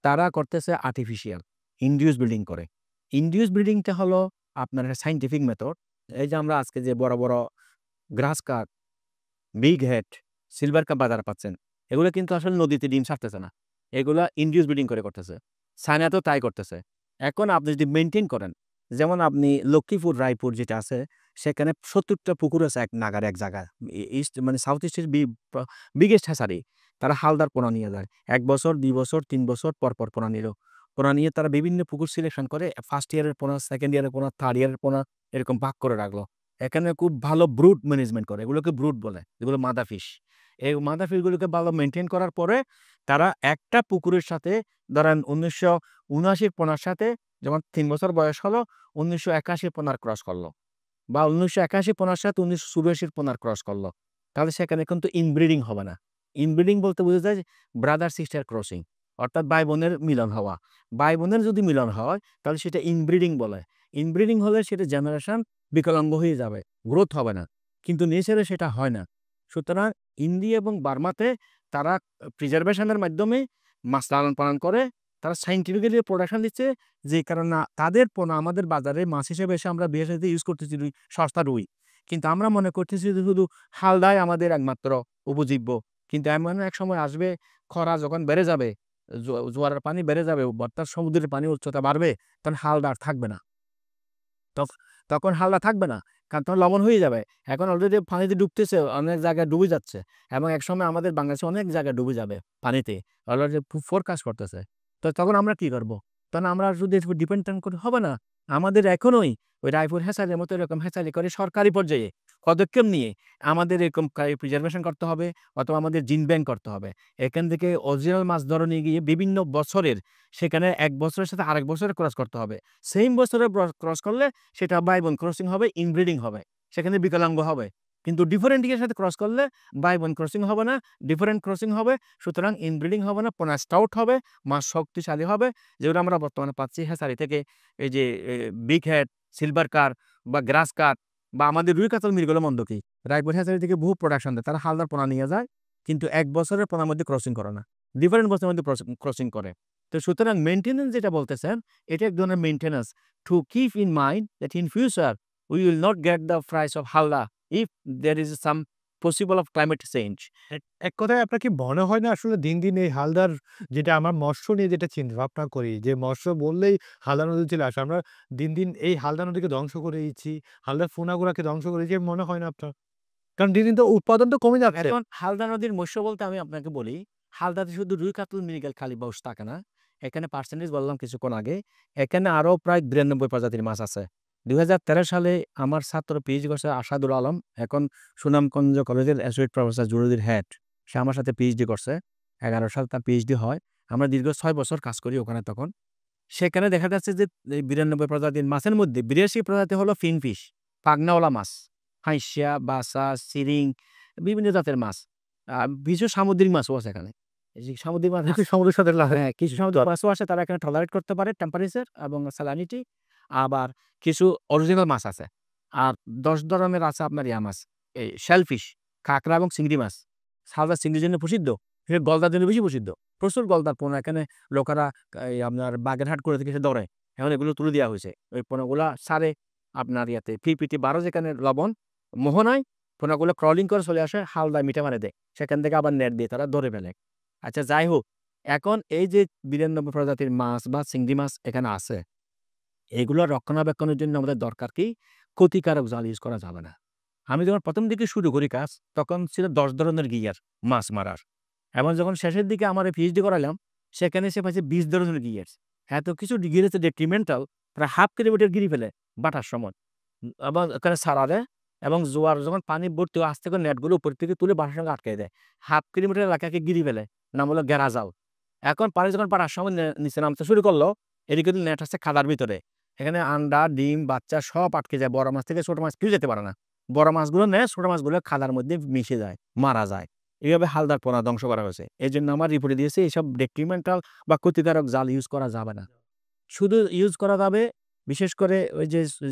S2: তারা করতেছে আর্টিফিশিয়াল ইনডিউস ব্রিডিং করে। ইনডিউস ব্রিডিংটা হলো আপনার সাইন্টিফিক মেথড। এই যে আমরা আজকে যে বড় বড় গ্রাস cup, big head, silver cup বাজার পাচ্ছেন, এগুলো কিন্তু আসলে নদীতে ডিম ছাড়তেছে না, এগুলা ইনডিউস ব্রিডিং করে করতেছে। চায়না তো তাই করতেছে। এখন আপনি যদি মেনটেন করেন, যেমন আপনি লক্ষ্মীপুর, রায়পুর যেটা আছে, সেখানে 70টা পুকুর আছে এক নাগারে, এক জায়গায়, ইস্ট মানে সাউথ ইস্টের বিগেস্ট হ্যাসারি। তারা হালদার পোনা নিয়ে যায় 1 বছর, 2 বছর, 3 বছর পর পোনা নিল। পোনা নিয়ে তারা বিভিন্ন পুকুর সিলেকশন করে, ফার্স্ট ইয়ারের পোনা, সেকেন্ড ইয়ারের পোনা, থার্ড ইয়ারের পোনা, এরকম ভাগ করে রাখলো। এখানে খুব ভালো ব্রুড ম্যানেজমেন্ট করে, এগুলোকে ব্রুড বলে, এগুলো মাদা ফিশ। এই মাদা ফিশগুলোকে ভালো মেনটেন করার পরে তারা একটা পুকুরের সাথে, ধরেন 1979 পোনার সাথে যেমন 3 বছর বয়স হলো 1981 পোনার ক্রস করলো, বা 1981 পোনার সাথে 1984 পোনার ক্রস করলো, তাহলে সেখানে কিন্তু ইনব্রিডিং হবে না। ইনব্রিডিং বলতে বোঝা যায় ব্রাদার সিস্টার ক্রসিং, অর্থাৎ ভাই বোনের মিলন হওয়া। ভাই বোনের যদি মিলন হয় তাহলে সেটা ইনব্রিডিং বলে। ইনব্রিডিং হলে সেটা জেনারেশন বিকলাঙ্গ হয়ে যাবে, গ্রোথ হবে না, কিন্তু নেচারে সেটা হয় না। সুতরাং ইন্ডিয়া এবং বার্মাতে তারা প্রিজার্ভেশনের মাধ্যমে মাছ লালন পালন করে, তারা সাইন্টিফিক্যালি প্রোডাকশন দিচ্ছে, যে কারণে তাদের পণ্য আমাদের বাজারে মাছ হিসেবে এসে আমরা বিয়ের ইউজ করতেছি রুই, সস্তা রুই, কিন্তু আমরা মনে করতেছি যে শুধু হালদাই আমাদের একমাত্র উপজীব্য। কিন্তু এমন এক সময় আসবে, খরা যখন বেড়ে যাবে, জোয়ারের পানি বেড়ে যাবে, অর্থাৎ সমুদ্রের পানি উচ্চতা বাড়বে, তখন হালদা আর থাকবে না। তখন হালদা থাকবে না, কারণ তখন লবণ হয়ে যাবে। এখন অলরেডি পানিতে ডুবতেছে, অনেক জায়গায় ডুবে যাচ্ছে, এবং একসময় আমাদের বাংলাদেশে অনেক জায়গায় ডুবে যাবে পানিতে, অলরেডি ফোরকাস্ট করতেছে। তো তখন আমরা কি করব? তখন আমরা যদি ডিপেন্ডেন্ট করে হবে না। আমাদের এখনোই ওই রায়পুর হ্যাচারির মতো এরকম হ্যাচারি করে সরকারি পর্যায়ে পদক্ষেপ নিয়ে আমাদের এরকম প্রিজার্ভেশন করতে হবে, অথবা আমাদের জিন ব্যাংক করতে হবে। এখান থেকে অরিজিনাল মাছ ধরে নিয়ে গিয়ে বিভিন্ন বছরের, সেখানে 1 বছরের সাথে আরেক বছরের ক্রস করতে হবে। সেম বছরে ক্রস করলে সেটা ভাই বোন ক্রসিং হবে, ইনব্রিডিং হবে, সেখানে বিকলাঙ্গ হবে। কিন্তু ডিফারেন্ট ইয়ের সাথে ক্রস করলে ভাই বোন ক্রসিং হবে না, ডিফারেন্ট ক্রসিং হবে, সুতরাং ইনব্রিডিং হবে না, পোনা স্টাউট হবে, মাছ শক্তিশালী হবে, যেগুলো আমরা বর্তমানে পাচ্ছি হ্যাচারি থেকে। এই যে বিগ হেড, সিলভার কার বা গ্রাস কার বা আমাদের রুই কাতল মিলগুলো মন্দ কি, রায়পুর হ্যাচারি থেকে বহু প্রোডাকশন দেয়, তারা হালদার পোনা নিয়ে যায়, কিন্তু 1 বছরের পোনার মধ্যে ক্রসিং করে না, ডিফারেন্ট বছরের মধ্যে ক্রসিং করে। তো সুতরাং মেনটেন্যান্স যেটা বলতেছেন, এটা এক ধরনের maintenance to keep in mind that in future we will not get the price of Halda if there is some possible of climate change.
S1: এক কথায় আপনার কি মনে হয় না আসলে দিন দিন এই হালদার, যেটা আমরা মৎস্য নিয়ে যেটা চিন্তা ভাবনা করি, যে মৎস্য বললেই হালদা নদী চলে আসে, আমরা দিন দিন এই হালদা নদীকে ধ্বংস করে দিচ্ছি, হালদার ফোনাগুলাকে ধ্বংস করে দিচ্ছি, মনে হয় না আপনার? কারণ দিন দিন তো উৎপাদন তো কমে যাচ্ছে।
S2: এখন হালদা নদীর মৎস্য বলতে আমি আপনাকে বলি, হালদাতে শুধু রুই কাতল মৃগেল খালি বস থাকে না, এখানে পার্সেন্টেজ বললাম কিছুক্ষণ আগে, এখানে আরো প্রায় 92 প্রজাতির মাছ আছে। 2013 সালে আমার ছাত্র পিএইচডি করছে আসাদুল আলম, এখন সুনামগঞ্জ কলেজের অ্যাসোসিয়েট প্রফেসর জুরুদ্দিন হেড, সে আমার সাথে পিএইচডি করছে, 11 সাল তার পিএইচডি হয়। আমরা দীর্ঘ 6 বছর কাজ করি ওখানে। তখন সেখানে দেখা যাচ্ছে যে এই 92 প্রজাতির মাছের মধ্যে 82 প্রজাতি হলো ফিনফিশ, পাগনাওয়ালা মাছ, হাঁসিয়া, বাসা, সিরিং, বিভিন্ন জাতের মাছ। কিছু সামুদ্রিক মাছও আছে এখানে। এই যে সামুদ্রিক মাছ,
S1: সমুদ্রের সাথে
S2: হ্যাঁ, কিছু সামুদ্রিক মাছও আছে, তারা এখানে টলারেট করতে পারে টেম্পারেচার এবং স্যালানিটি। আবার কিছু অরিজিনাল মাছ আছে। আর 10 ধরনের আছে আপনার ইয়া মাছ, এই শেলফিশ, কাঁকড়া এবং চিংড়ি মাছ। হালদা চিংড়ির জন্য প্রসিদ্ধ, গলদার জন্য বেশি প্রসিদ্ধ। প্রচুর গলদার পোনা এখানে লোকেরা এই আপনার বাগেরহাট করে থেকে এসে ধরে, এখন এগুলো তুলে দেওয়া হয়েছে। ওই পোনাগুলা সারে আপনার ইয়াতে পিপিটি 12 যেখানে লবণ মোহনায় পোনাগুলো ক্রলিং করে চলে আসে, হালদায় মিঠা মারে দেয়, সেখান থেকে আবার নেট দিয়ে তারা ধরে ফেলে। আচ্ছা, যাই হোক, এখন এই যে 92 প্রজাতির মাছ বা চিংড়ি মাছ এখানে আছে, এগুলো রক্ষণাবেক্ষণের জন্য আমাদের দরকার কি, ক্ষতিকারক জাল ইউজ করা যাবে না। আমি যখন প্রথম দিকে শুরু করি কাজ, তখন ছিল 10 ধরনের গিয়ার মাছ মারার, এবং যখন শেষের দিকে আমার পিএইচডি করালাম, সেখানে সে পাইছে 20 ধরনের গিয়ার। এত কিছু গিয়ার হচ্ছে ডেট্রিমেন্টাল, প্রায় 1/2 কিলোমিটার গিরি ফেলে বাটার সময়, আবার ওখানে সারা দেয়, এবং জোয়ার যখন পানি ভর্তি হয়, আস্তে করে নেটগুলো উপর থেকে তুলে বাসার সঙ্গে আটকে দেয়, 1/2 কিলোমিটার এলাকাকে গিরি ফেলে, নাম হলো গেরা জাল। এখন পানি যখন বাটার সময় নিচে নামতে শুরু করলো, এদিকে নেট আছে খাদার ভিতরে, এখানে আন্ডা, ডিম, বাচ্চা সব আটকে যায়, বড় মাছ থেকে ছোট মাছ কেউ যেতে পারে না, বড় মাছগুলো নেয়, ছোট মাছগুলো খাদার মধ্যে মিশে যায়, মারা যায়। এইভাবে হালদার পোনা ধ্বংস করা হয়েছে। এই জন্য আমার রিপোর্টে দিয়েছে এইসব ডেট্রিমেন্টাল বা ক্ষতিকারক জাল ইউজ করা যাবে না। শুধু ইউজ করা যাবে বিশেষ করে ওই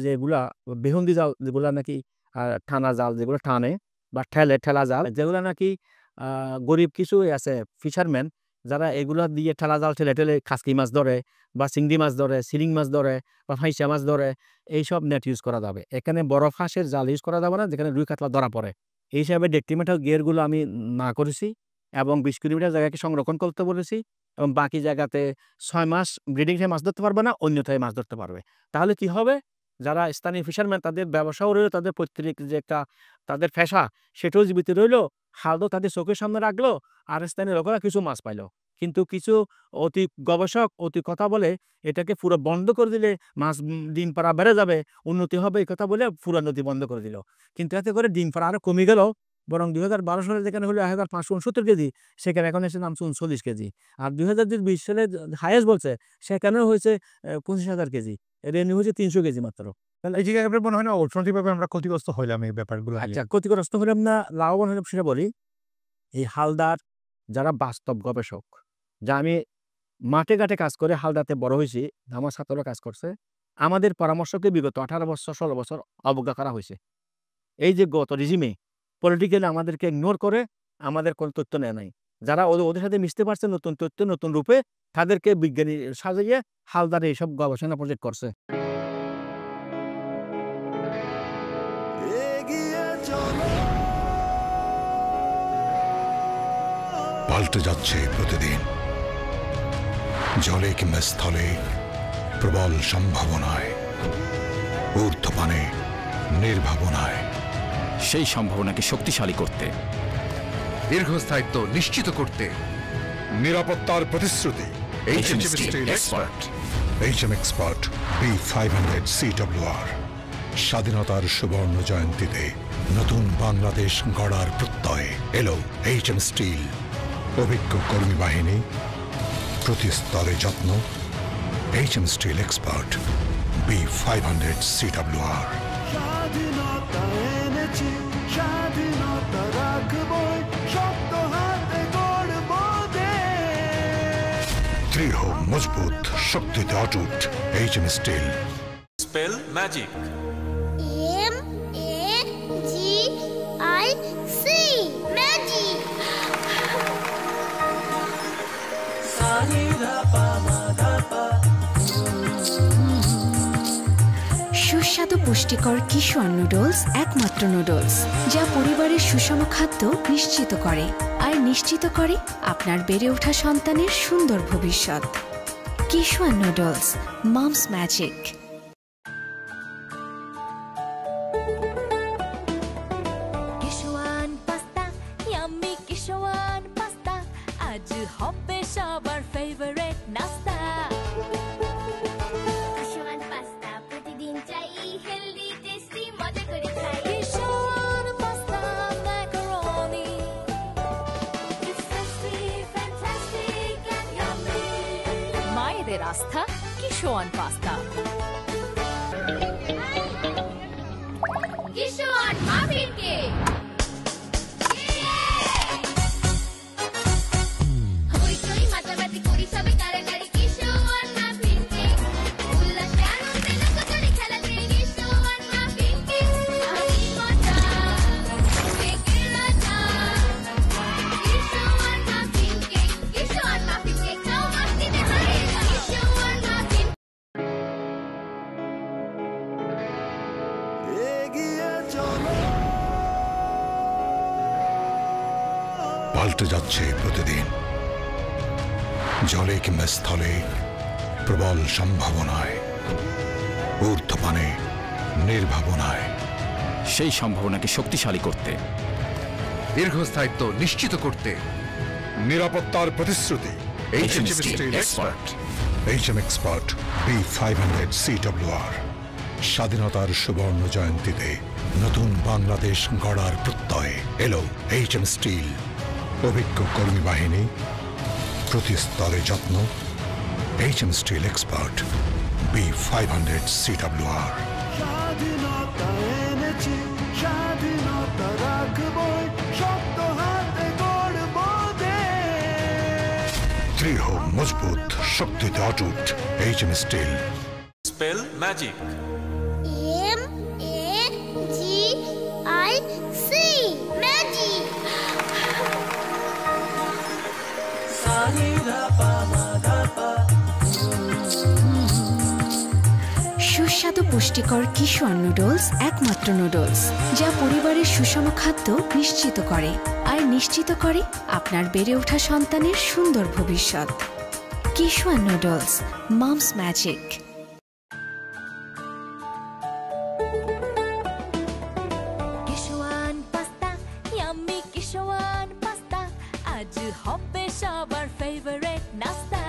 S2: যেগুলা বেহুন্দি জাল, যেগুলা নাকি টানা জাল, যেগুলো টানে বা ঠেলা জাল, যেগুলো নাকি গরিব কিছু আছে ফিশারম্যান, যারা এগুলা দিয়ে ঠেলা জাল ঠেলে খাসকি মাছ ধরে বা চিংড়ি মাছ ধরে, সিরিং মাছ ধরে বা ফাইসা মাছ ধরে, এইসব নেট ইউজ করা যাবে। এখানে বড় ফাঁসের জাল ইউজ করা যাবে না, যেখানে রুই কাতলা ধরা পড়ে। এই হিসাবে ডেট্রিমেন্টাল গিয়ারগুলো আমি না করেছি, এবং 20 কিলোমিটার জায়গাকে সংরক্ষণ করতে বলেছি, এবং বাকি জায়গাতে 6 মাস ব্রিডিং টাইমে মাছ ধরতে পারবে না, অন্যথায় মাছ ধরতে পারবে। তাহলে কি হবে, যারা স্থানীয় ফিশারম্যান তাদের ব্যবসাও রইল, তাদের পৈতৃক যে একটা তাদের পেশা সেটাও জীবিত রইল, হালও তাদের চোখের সামনে রাখলো, আর স্থানীয় লোকেরা কিছু মাছ পাইলো। কিন্তু কিছু অতি গবেষক অতি কথা বলে এটাকে পুরো বন্ধ করে দিলে মাছ ডিম পাড়া বেড়ে যাবে, উন্নতি হবে, এই কথা বলে পুরো নদী বন্ধ করে দিল। কিন্তু এতে করে ডিম পাড়া আরো কমে গেল, বরং 2012 সালে যেখানে হলো 1569 কেজি, সেখানে এখন এসে নামছে 39 কেজি। আর 2020 সালে হাইয়েস্ট বলছে, সেখানেও হয়েছে 25,000 কেজি। রেভিনিউ হচ্ছে 300 কেজি মাত্র।
S1: তাহলে এই জায়গায় আপনার মনে হয় না অর্থনৈতিকভাবে আমরা ক্ষতিগ্রস্ত হইলাম এই ব্যাপারগুলো নিয়ে?
S2: আচ্ছা, ক্ষতিগ্রস্ত হলাম না, লাভবান হলাম সেটা বলি। এই হালদার যারা বাস্তব গবেষক, যা আমি মাঠে ঘাটে কাজ করে হালদাতে বড় হয়েছি, আমার ছাত্ররা কাজ করছে, আমাদের পরামর্শকে বিগত 18 বছর 16 বছর অবজ্ঞা করা হয়েছে। এই যে গত রিজিমে পলিটিক্যালি আমাদেরকে ইগনোর করে আমাদের কোনো তথ্য নেয় নাই। যারা ওদের সাথে মিশতে পারছে নতুন তথ্য নতুন রূপে, তাদেরকে বিজ্ঞানী সাজিয়ে হালদারে এইসব গবেষণা প্রজেক্ট করছে।
S5: এগিয়ে চলো,
S3: পাল্টে যাচ্ছে প্রতিদিন। জলে কিংবা স্থলে প্রবল সম্ভাবনায়, ঊর্ধ্বপানে নির্ভাবনায়।
S4: সেই সম্ভাবনাকে শক্তিশালী করতে,
S10: দীর্ঘস্থায়িত্ব নিশ্চিত করতে
S3: নিরাপত্তার প্রতিশ্রুতি।
S4: HM Steel Expert।
S3: HM Expert B500 CWR। স্বাধীনতার সুবর্ণ জয়ন্তীতে নতুন বাংলাদেশ গড়ার প্রত্যয় এলো HM স্টিল। অভিজ্ঞ কর্মী বাহিনী, প্রতি স্তরে যত্ন। HM Steel Expert B500 CWR।
S5: স্বাধীনতা এনেছি, স্বাধীনতা রাখবই, শক্ত হাতে গড়বো দেশ।
S3: দৃঢ় মজবুত শক্তিতে অটুট HM steel.
S6: Spell magic.
S7: MAGIC magic.
S8: সুস্বাদু পুষ্টিকর কিশোর নুডলস একমাত্র নুডলস, যা পরিবারের সুষম খাদ্য নিশ্চিত করে আর নিশ্চিত করে আপনার বেড়ে ওঠা সন্তানের সুন্দর ভবিষ্যৎ। Kishwan noodles, mom's magic.
S9: Kishwan pasta, yummy Kishwan pasta, আজ হবে সবার ফেভারিট নাস্তা।
S7: কিশোয়ান পাস্তা প্রতিদিন চাই, হেলদি টেস্টি মজা করে খাই।
S9: Kishwan pasta macaroni,
S7: It's tasty, fantastic and yummy.
S9: মায়েদের আস্থা Kishwan pasta.
S7: Kishwan muffin cake. হইচই মাতামাতি করি সবে কারাকারি, কিশোয়ান মাফিন কেক। উল্লাসে আনন্দে লুকোচুরি খেলাতে, কিশোয়ান মাফিন কেক। আমি মজা, কেকের রাজা। কিশোয়ান মাফিন কেক, কিশোয়ান মাফিন কেক, খাও মাস্তিতে হারিয়ে যাও। কিশোয়ান মাফিন।
S5: এগিয়ে চলো,
S3: পাল্টে যাচ্ছে প্রতিদিন। জলে কিংবা স্থলে প্রবল সম্ভাবনায়, ঊর্ধ্বপানে নির্ভাবনায়।
S4: সেই সম্ভাবনাকে শক্তিশালী করতে,
S10: দীর্ঘস্থায়িত্ব নিশ্চিত করতে
S3: নিরাপত্তার প্রতিশ্রুতি।
S4: HM Steel Expert।
S3: HM Expert B500 CWR। স্বাধীনতার সুবর্ণ জয়ন্তীতে নতুন বাংলাদেশ গড়ার প্রত্যয় এলো HM স্টিল। অভিজ্ঞ কর্মী বাহিনী, প্রতি স্তরে যত্ন। HM Steel Expert B500 CWR।
S5: স্বাধীনতা এনেছি, স্বাধীনতা রাখবই, শক্ত হাতে গড়বো দেশ।
S3: দৃঢ় মজবুত শক্তিতে অটুট HM steel.
S6: Spell magic.
S7: MAGIC magic.
S8: সুস্বাদু পুষ্টিকর কিশোর নুডলস একমাত্র নুডলস, যা পরিবারের সুষম খাদ্য নিশ্চিত করে আর নিশ্চিত করে আপনার বেড়ে ওঠা সন্তানের সুন্দর ভবিষ্যৎ। Kishwan noodles, mom's magic.
S9: Kishwan pasta, yummy Kishwan pasta, আজ হবে সবার ফেভারিট নাস্তা।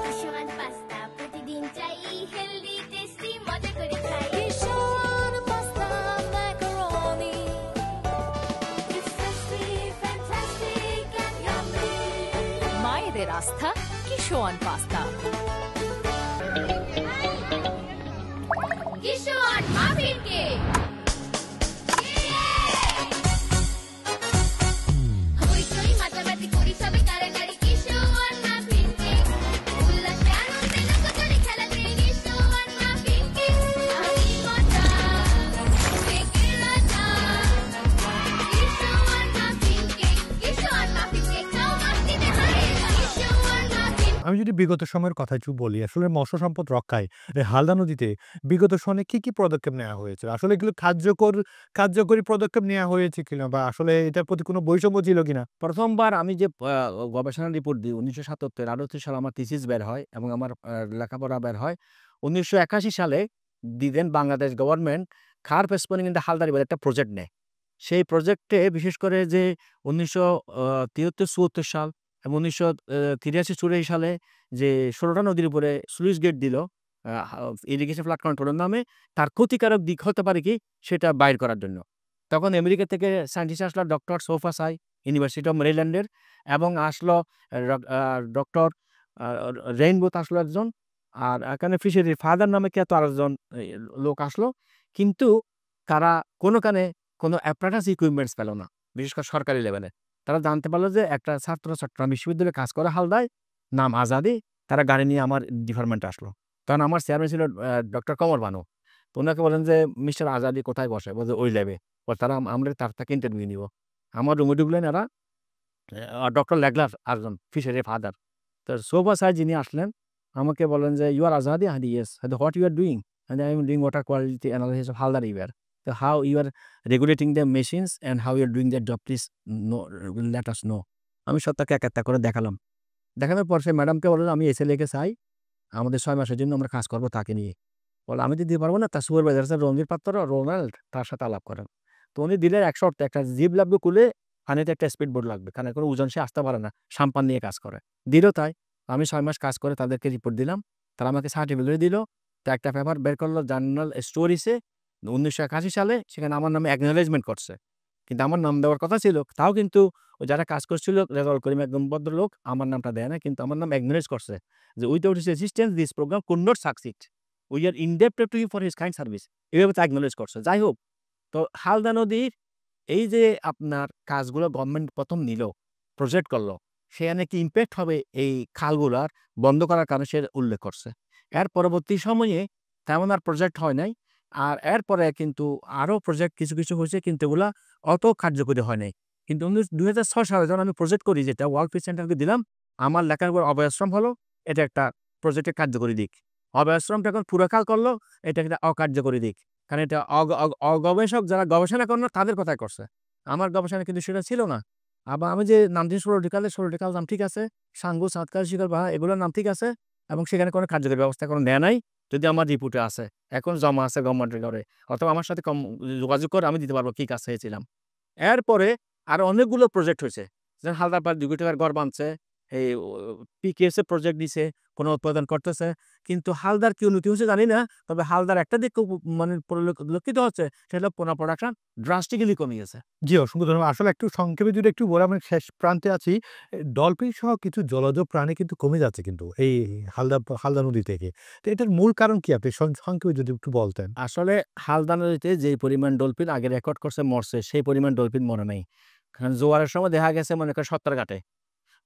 S7: কিশোয়ান পাস্তা প্রতিদিন চাই, হেলদি টেস্টি মজা করে খাই।
S9: কিশোয়ান পাস্তা ম্যাকারনি, স্বাদের আস্থা Kishwan pasta.
S7: Kishwan muffin cake হইচই মাতামাতি করি সবে কারাকারি কিশোয়ান মাফিন কেক উল্লাসে আনন্দে লোকজনে খেলাতে কিশোয়ান মাফিন কেক আমি মজা কেকের রাজা কিশোয়ান মাফিন কেক নাও মাস্তিতে হারিয়ে যাও কিশোয়ান মাফিন।
S1: আমি যদি বিগত সময়ের কথা একটু বলি, আসলে মৎস্য সম্পদ রক্ষায় এই হালদা নদীতে বিগত সময়ে কি পদক্ষেপ নেওয়া হয়েছে? আসলে এগুলো কার্যকরী পদক্ষেপ নেওয়া হয়েছে কিনা, বা আসলে এটার প্রতি কোনো বৈষম্য ছিল কিনা?
S2: প্রথমবার আমি যে গবেষণা রিপোর্ট দিই 1977-38 সালে আমার থিসিস বের হয় এবং আমার লেখাপড়া বের হয়। 1981 সালে the then Bangladesh government carp spawning in the Halda river একটা প্রজেক্ট নেয়। সেই প্রজেক্টে বিশেষ করে যে 1973-74 সাল এবং 1983-84 সালে যে 16টা নদীর উপরে স্লুইস গেট দিল ইরিগেশন ফ্লাড কন্ট্রোলের নামে, তার ক্ষতিকারক দিক হতে পারে কি সেটা বাইর করার জন্য। তখন আমেরিকা থেকে সায়েন্টিস্ট আসলো doctor sofa Sai university of মেরিল্যান্ডের, এবং আসলো ডক্টর রেইনবোথ আসলো একজন, আর এখানে ফিশারির ফাদার নামে কে তো আরেকজন লোক আসলো। কিন্তু তারা কোনো অ্যাপারেটাস ইকুইপমেন্টস পেল না, বিশেষ করে সরকারি লেভেলে। তারা জানতে পারলো যে একটা ছাত্র চট্টগ্রাম বিশ্ববিদ্যালয়ে কাজ করে হালদায়, নাম আজাদি। তারা গাড়ি নিয়ে আমার ডিপার্টমেন্টে আসলো। তখন আমার চেয়ারম্যান ছিল ডক্টর কমর বানু। তো ওনাকে বলেন যে মিস্টার আজাদি কোথায় বসে? বলছে ওই ল্যাবে। তারা আমরা তার থেকে ইন্টারভিউ নিব। আমার রুমে ঢুকলেন এরা, ডক্টর লেগলার আরেকজন ফিশারি ফাদার। তো সোফা সাই যিনি আসলেন আমাকে বলেন যে ইউ আর আজাদি? হ্যাঁ yes. What you are doing? and I am doing water quality analysis of Halda River. So how you are regulating the machines and how you are doing that job, please let us know. আমি সত্তাকে একটা করে দেখালাম। দেখানোর পর সে ম্যাডামকে বললাম আমি এসে লেগে চাই, আমাদের 6 মাসের জন্য আমরা কাজ করবো তাকে নিয়ে। বলে আমি দিতে পারবো না, তার সুপারভাইজার আছে রণবীর পাত্র রোনাল্ড, তার সাথে আলাপ করেন। তো উনি দিলেন এক শর্তে, একটা জিপ লাগবে কুলে, পানিতে একটা স্পিড বোর্ড লাগবে, কারণ কোনো ওজন সে আসতে পারে না, সাম্পান নিয়ে কাজ করে। দিল তাই। আমি 6 মাস কাজ করে তাদেরকে রিপোর্ট দিলাম, তারা আমাকে সার্টিফিকেট দিল। তো একটা পেপার বের করলো জার্নাল স্টোরিসে 1981 সালে, সেখানে আমার নামে অ্যাকনোলেজমেন্ট করছে। কিন্তু আমার নাম দেওয়ার কথা ছিল, তাও কিন্তু যারা কাজ করছিল রেজাউল করিম একদম ভদ্রলোক, আমার নামটা দেয় না, কিন্তু আমার নাম অ্যাকনোলেজ করছে যে without his assistance this program could not succeed, we are indebted to you for his kind service, এভাবে তো অ্যাকনোলেজ করছে। যাই হোক, তো হালদা নদীর এই যে আপনার কাজগুলো গভর্নমেন্ট প্রথম নিল, প্রজেক্ট করলো, সেখানে কি ইম্প্যাক্ট হবে এই খালগুলার বন্ধ করার কারণে সে উল্লেখ করছে। এর পরবর্তী সময়ে তেমন আর প্রজেক্ট হয় নাই। আর এরপরে কিন্তু আরও প্রজেক্ট কিছু হয়েছে, কিন্তু এগুলা অত কার্যকরী হয় নাই। কিন্তু 2006 সালে যখন আমি প্রজেক্ট করি, যেটা ওয়ার্ল্ড পিস সেন্টারকে দিলাম, আমার লেখার উপর অভয়াশ্রম হলো, এটা একটা প্রজেক্টের কার্যকরী দিক। অভয়াশ্রমটা এখন পুরোকাল করলো, এটা একটা অকার্যকরী দিক, কারণ এটা অগবেষক যারা গবেষণা করলো তাদের কথাই করছে, আমার গবেষণা কিন্তু সেটা ছিল না। আবার আমি যে নাম দিই সোলোটিকাল নাম ঠিক আছে, সাঙ্গু সাতকাল শিকার বাহা এগুলোর নাম ঠিক আছে, এবং সেখানে কোনো কার্যকরী ব্যবস্থা কোনো নেয় নাই, যদি আমার রিপোর্টে আছে, এখন জমা আছে গভর্নমেন্টের ঘরে, অথবা আমার সাথে যোগাযোগ করে আমি দিতে পারবো কি কাজ হয়েছিলাম। এরপরে আরো অনেকগুলো প্রজেক্ট হয়েছে, যেমন হালদার পাড় 2 কোটি টাকার ঘর বানছে, এই পিকেএস প্রজেক্ট দিছে, কোনো উৎপাদন করতেছে, কিন্তু হালদার কি উন্নতি হচ্ছে জানি না। তবে হালদার একটা দিক মানে পরিলক্ষিত হচ্ছে, সেটা পোনা প্রোডাকশন ড্রাস্টিক্যালি কমে গেছে।
S1: জি, অসংখ্য ধন্যবাদ। আসলে একটু সংক্ষেপে যদি একটু বলে, আমি শেষ প্রান্তে আছি। ডলফিন সহ কিছু জলজ প্রাণী কিন্তু কমে যাচ্ছে কিন্তু এই হালদা নদী থেকে। তো এটার মূল কারণ কি, আপনি সংক্ষেপে যদি একটু বলতেন?
S2: আসলে হালদা নদীতে যে পরিমাণ ডলফিন আগে রেকর্ড করছে মরছে, সেই পরিমাণ ডলফিন মরে নাই। কারণ জোয়ারের সময় দেখা গেছে মনে করেন 70 ঘাটে,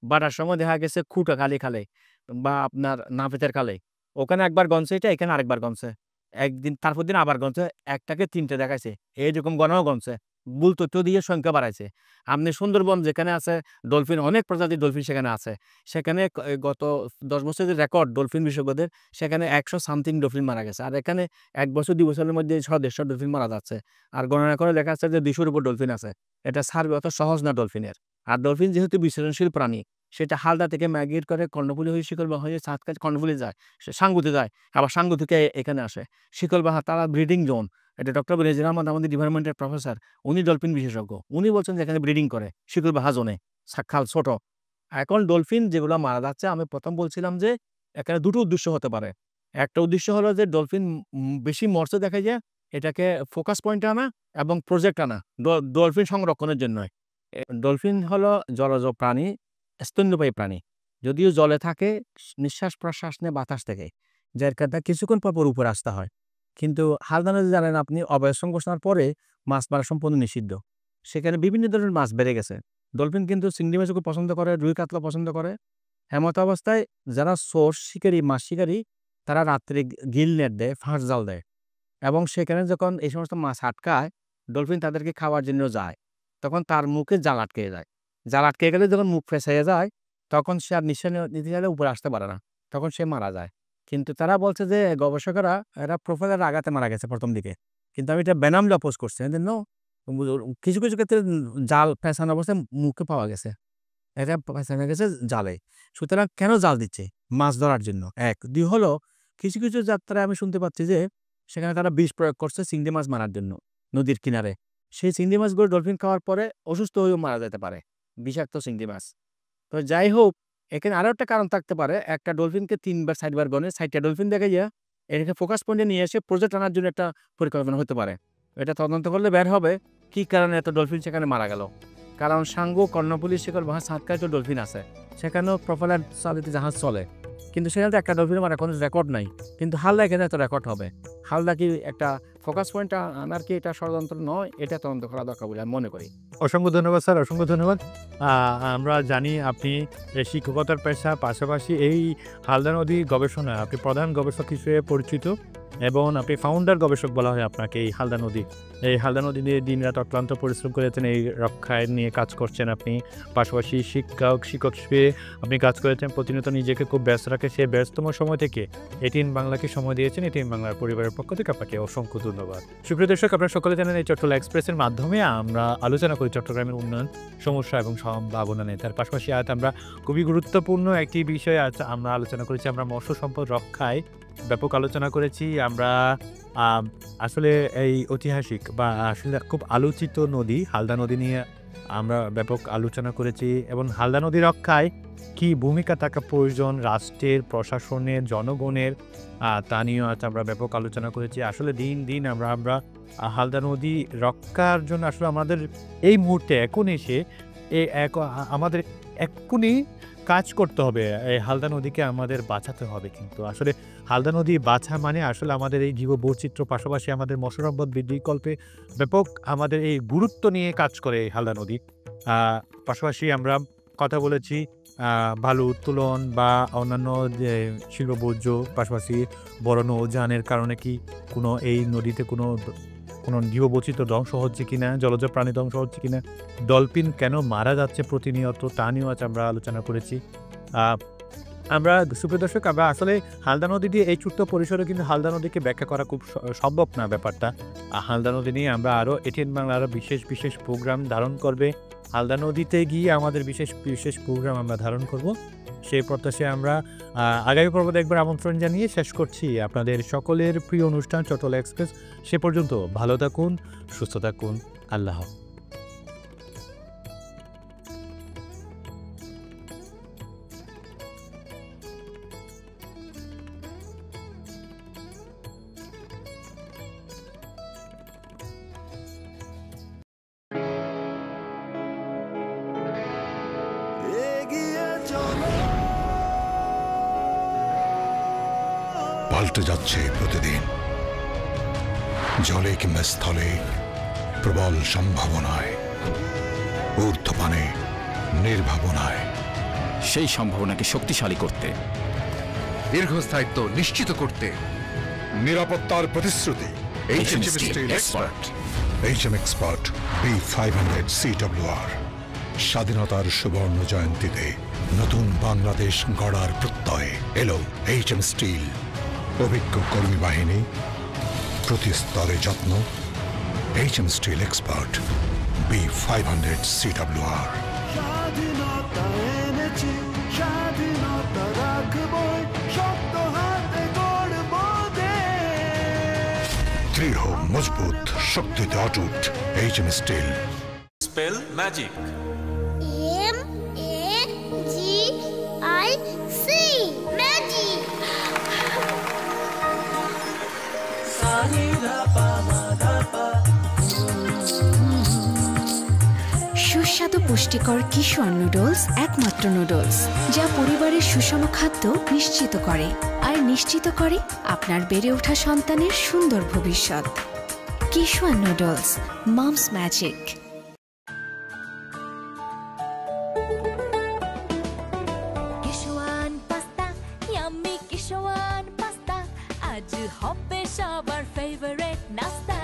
S2: বাটার সময় দেখা গেছে খুঁটা খালে বা আপনার নাফেতের খালে, ওখানে একবার গনছে, এটা এখানে আরেকবার গনছে, একদিন তারপর দিন আবার গনছে, একটাকে 3টে দেখাইছে, এইরকম গণও গনছে, ভুল তথ্য দিয়ে সংখ্যা বাড়াইছে। আপনি সুন্দরবন যেখানে আছে ডলফিন, অনেক প্রজাতির ডলফিন সেখানে আছে, সেখানে গত 10 বছরের রেকর্ড ডলফিন বিশেষজ্ঞদের, সেখানে 100 সামথিং ডলফিন মারা গেছে। আর এখানে 1 বছর 2 বছরের মধ্যে 100-150 ডলফিন মারা যাচ্ছে। আর গণনা করে দেখা যাচ্ছে যে 200-র উপর ডলফিন আছে। এটা সার্ভে অত সহজ না ডলফিনের। আর ডলফিন যেহেতু বিচরণশীল প্রাণী, সেটা হালদা থেকে মাইগ্রেট করে কর্ণফুলী হয়ে শিকলবাহা হয়ে সাতকাজ কর্ণফুলী যায়, সে সাঙ্গুতে যায়, আবার সাঙ্গু থেকে এখানে আসে শিকলবাহা, তারা ব্রিডিং জোন। এটা ডক্টর রেজির আহমদ আমাদের ডিপার্টমেন্টের প্রফেসর, উনি ডলফিন বিশেষজ্ঞ, উনি বলছেন যে এখানে ব্রিডিং করে শিকলবাহা জোনে, খাল ছোট। এখন ডলফিন যেগুলো মারা যাচ্ছে, আমি প্রথম বলছিলাম যে এখানে 2টো উদ্দেশ্য হতে পারে। একটা উদ্দেশ্য হলো যে ডলফিন বেশি মরছে দেখা যায়, এটাকে ফোকাস পয়েন্টে আনা এবং প্রজেক্ট আনা ডলফিন সংরক্ষণের জন্য। ডলফিন হলো জলজ প্রাণী, স্তন্যপায়ী প্রাণী। যদিও জলে থাকে, নিঃশ্বাস প্রশ্বাস নেয় বাতাস থেকে, যার কারণে কিছুক্ষণ পর পর উপরে আসতে হয়। কিন্তু হালদা নদী জানেন আপনি অবস্থান ঘোষণার পরে মাছ মারা সম্পূর্ণ নিষিদ্ধ। সেখানে বিভিন্ন ধরনের মাছ বেড়ে গেছে। ডলফিন কিন্তু চিংড়ি মাছকে পছন্দ করে, রুই কাতলা পছন্দ করে। এমত অবস্থায় যারা সোর্স শিকারী, মাছ শিকারী, তারা রাত্রে গিল নেট দেয়, ফাঁস জাল দেয়, এবং সেখানে যখন এই সমস্ত মাছ আটকায়, ডলফিন তাদেরকে খাওয়ার জন্য যায়, তখন তার মুখে জাল আটকে যায়। জাল আটকে গেলে যখন মুখ ফেঁসাইয়া যায়, তখন সে আর নিঃশ্বাস নিতে চাইলে উপরে আসতে পারে না, তখন সে মারা যায়। কিন্তু তারা বলছে যে গবেষকেরা এরা প্রোফাইলের আঘাতে মারা গেছে প্রথম দিকে, কিন্তু আমি এটা বেনামলি অপোজ করছি। কিছু কিছু ক্ষেত্রে জাল ফেঁসানো অবস্থায় মুখে পাওয়া গেছে, এটা ফেঁসানো গেছে জালে। সুতরাং কেন জাল দিচ্ছে? মাছ ধরার জন্য, এক। দুই হলো কিছু কিছু যাত্রায় আমি শুনতে পাচ্ছি যে সেখানে তারা বিষ প্রয়োগ করছে চিংড়ি মাছ মারার জন্য নদীর কিনারে। সেই চিংড়ি মাছগুলো ডলফিন খাওয়ার পরে অসুস্থ হয়েও মারা যেতে পারে, বিষাক্ত চিংড়ি মাছ। তো যাই হোক, এখানে আরও একটা কারণ থাকতে পারে। একটা ডলফিনকে 3বার 4বার গনে 4টা ডলফিন দেখে গিয়ে এটাকে ফোকাস পয়েন্টে নিয়ে এসে প্রজেক্ট আনার জন্য একটা পরিকল্পনা হতে পারে। এটা তদন্ত করলে বের হবে কী কারণে এত ডলফিন সেখানে মারা গেল। কারণ সাঙ্গু, কর্ণফুলী, শিকল, বাহা, সাতকায় তো ডলফিন আছে, সেখানেও প্রোফাইলার চালিত জাহাজ চলে, কিন্তু সেখানে তো একটা ডলফিন মারা কোনো রেকর্ড নাই। কিন্তু হালদা এখানে এত রেকর্ড হবে। হালদা কি একটা ফোকাস পয়েন্ট আনার কি এটা ষড়যন্ত্র নয়? এটা তদন্ত করা দরকার বলে আমি মনে করি।
S1: অসংখ্য ধন্যবাদ স্যার, অসংখ্য ধন্যবাদ। আমরা জানি আপনি শিক্ষকতার পেশা পাশাপাশি এই হালদা নদী গবেষণা আপনি প্রধান গবেষক হিসেবে পরিচিত, এবং আপনি ফাউন্ডার গবেষক বলা হয় আপনাকে। এই হালদা নদী নিয়ে দিনরাত অক্লান্ত পরিশ্রম করেছেন, এই রক্ষায় নিয়ে কাজ করছেন আপনি। পাশাপাশি শিক্ষক হিসেবে আপনি কাজ করেছেন, প্রতিনিয়ত নিজেকে খুব ব্যস্ত রাখে। সে ব্যস্ততম সময় থেকে এটিএন বাংলাকে সময় দিয়েছেন। এটিএন বাংলার পরিবারের পক্ষ থেকে আপনাকে অসংখ্য ধন্যবাদ। সুপ্রিয় দর্শক, আপনারা সকলে জানেন এই চট্টলা এক্সপ্রেসের মাধ্যমে আমরা আলোচনা করি চট্টগ্রামের উন্নয়ন, সমস্যা এবং সম্ভাবনা নিয়ে। তার পাশাপাশি আজ আমরা খুবই গুরুত্বপূর্ণ একটি বিষয়ে আমরা আলোচনা করেছি। আমরা মৎস্য সম্পদ রক্ষায় ব্যাপক আলোচনা করেছি। আমরা আসলে এই ঐতিহাসিক বা আসলে খুব আলোচিত নদী হালদা নদী নিয়ে আমরা ব্যাপক আলোচনা করেছি, এবং হালদা নদী রক্ষায় কি ভূমিকা থাকা প্রয়োজন রাষ্ট্রের, প্রশাসনের, জনগণের, তা নিয়েও আজ আমরা ব্যাপক আলোচনা করেছি। আসলে দিন দিন আমরা হালদা নদী রক্ষার জন্য আসলে আমাদের এই মুহূর্তে এখন এসে আমাদের এক্ষুনি কাজ করতে হবে। এই হালদা নদীকে আমাদের বাঁচাতে হবে। কিন্তু আসলে হালদা নদী বাঁচা মানে আসলে আমাদের এই জীববৈচিত্র্য, পাশাপাশি আমাদের মৎস্য সম্পদ বৃদ্ধিকল্পে ব্যাপক আমাদের এই গুরুত্ব নিয়ে কাজ করে এই হালদা নদী। পাশাপাশি আমরা কথা বলেছি বালু উত্তোলন বা অন্যান্য যে শিল্প বর্জ্য, পাশাপাশি বড় নৌযানের কারণে কি কোনো এই নদীতে কোনো জীববৈচিত্র্য ধ্বংস হচ্ছে কিনা, জলজ প্রাণী ধ্বংস হচ্ছে কিনা, ডলফিন কেন মারা যাচ্ছে প্রতিনিয়ত, তা নিয়েও আজ আমরা আলোচনা করেছি। আমরা সুপ্রিয় দর্শক, আমরা আসলে হালদা নদী দিয়ে এই ছোট্ট পরিসরে কিন্তু হালদা নদীকে ব্যাখ্যা করা খুব সম্ভব না ব্যাপারটা। হালদা নদী নিয়ে আমরা আরও এটিএন বাংলা আরও বিশেষ প্রোগ্রাম ধারণ করবে। হালদা নদীতে গিয়ে আমাদের বিশেষ প্রোগ্রাম আমরা ধারণ করব, সেই প্রত্যাশায় আমরা আগামী পর্ব একবার আমন্ত্রণ জানিয়ে শেষ করছি আপনাদের সকলের প্রিয় অনুষ্ঠান চট্টলা এক্সপ্রেস। সে পর্যন্ত ভালো থাকুন, সুস্থ থাকুন, আল্লাহ।
S3: পাল্টে যাচ্ছে প্রতিদিন, জলে কিংবা স্থলে, প্রবল সম্ভাবনায়, ঊর্ধ্বপানে, নির্ভাবনায়।
S4: সেই সম্ভাবনাকে শক্তিশালী করতে,
S10: দীর্ঘস্থায়িত্ব নিশ্চিত করতে,
S3: নিরাপত্তার প্রতিশ্রুতি।
S4: HM Steel Expert।
S3: HM Expert B500 CWR। স্বাধীনতার সুবর্ণ জয়ন্তীতে নতুন বাংলাদেশ গড়ার প্রত্যয়ে এলো HM স্টিল। অভিজ্ঞ কর্মী বাহিনী, প্রতি স্তরে যত্ন। HM steel expert B500 CWR।
S5: স্বাধীনতা এনেছি, স্বাধীনতা রাখবই, শক্ত হাতে গড়ব দেশ।
S3: দৃঢ়, মজবুত, শক্তিতে অটুট। HM steel.
S6: Spell magic.
S7: MAGIC magic.
S8: সুস্বাদু সুস্বাদু পুষ্টিকর কিশোর নুডলস একমাত্র নুডলস যা পরিবারের সুষম খাদ্য নিশ্চিত করে আর নিশ্চিত করে আপনার বেড়ে ওঠা সন্তানের সুন্দর ভবিষ্যৎ। Kishwan noodles, mom's magic.
S9: Kishwan pasta, yummy Kishwan pasta, আজ হবে সবার ফেভারিট নাস্তা।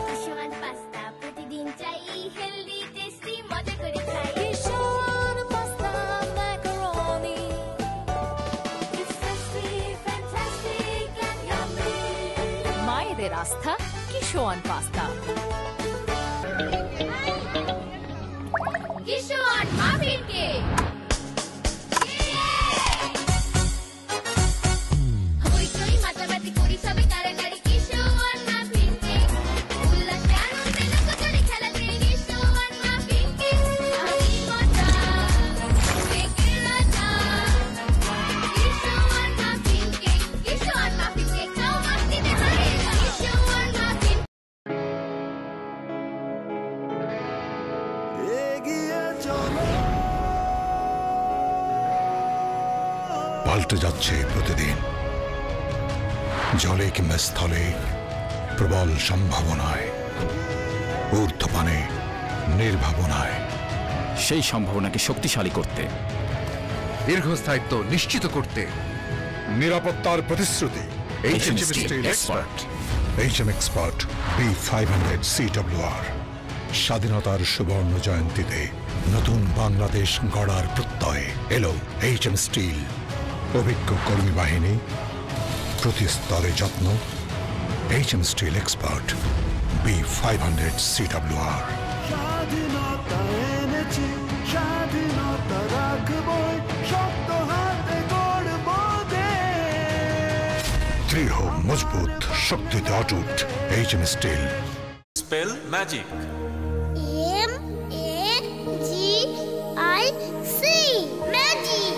S7: কিশোয়ান পাস্তা প্রতিদিন চাই, হেলদি টেস্টি মজা করে খাই।
S9: Kishwan pasta macaroni,
S7: It's tasty, fantastic and yummy.
S9: মায়েদের আস্থা Kishwan pasta.
S7: Kishwan muffin cake. হইচই মাতামাতি করি সবে কারাকারি, কিশোয়ান মাফিন কেক। উল্লাসে আনন্দে লুকোচুরি খেলাতে কিশোয়ান মাফিন কেক। আমি মজা, কেকের রাজা। কিশোয়ান মাফিন কেক, কিশোয়ান মাফিন কেক, খাও মাস্তিতে হারিয়ে যাও। কিশোয়ান মাফিন
S5: এগিয়ে চলো,
S3: পাল্টে যাচ্ছে প্রতিদিন। জলে কিংবা স্থলে প্রবল সম্ভাবনায়, ঊর্ধ্বপানে নির্ভাবনায়।
S4: সেই সম্ভাবনাকে শক্তিশালী করতে,
S10: দীর্ঘস্থায়িত্ব নিশ্চিত করতে
S3: নিরাপত্তার প্রতিশ্রুতি।
S4: HM Steel Expert।
S3: HM Expert B500 CWR। স্বাধীনতার সুবর্ণ জয়ন্তীতে নতুন বাংলাদেশ গড়ার প্রত্যয় এলো HM স্টিল। অভিজ্ঞ কর্মী বাহিনী, প্রতি স্তরে যত্ন। HM steel expert B500 CWR।
S5: স্বাধীনতা এনেছি, স্বাধীনতা রাখবই, শক্ত হাতে গড়বো দেশ।
S3: দৃঢ় মজবুত, শক্তিতে অটুট। HM steel.
S6: Spell magic.
S7: MAGIC magic.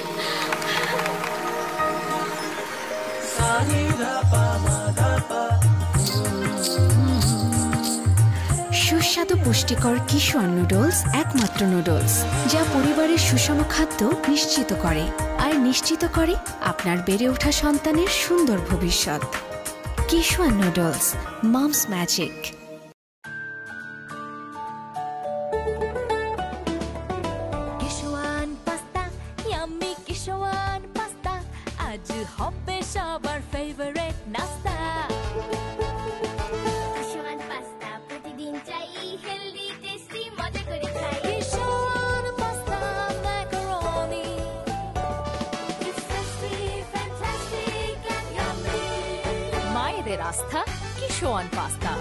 S8: সুস্বাদু পুষ্টিকর কিশোর নুডলস একমাত্র নুডলস যা পরিবারের সুষম খাদ্য নিশ্চিত করে আর নিশ্চিত করে আপনার বেড়ে ওঠা সন্তানের সুন্দর ভবিষ্যৎ। Kishwan noodles, mom's magic.
S9: Kishwan pasta, yummy Kishwan pasta, আজ হবে সবার ফেভারিট নাস্তা।
S7: কিশোয়ান পাস্তা প্রতিদিন চাই, হেলদি টেস্টি মজা করে খাই।
S9: Kishwan pasta macaroni,
S7: It's tasty, fantastic and yummy.
S9: মায়েদের আস্থা কিশোয়ান পাস্তা।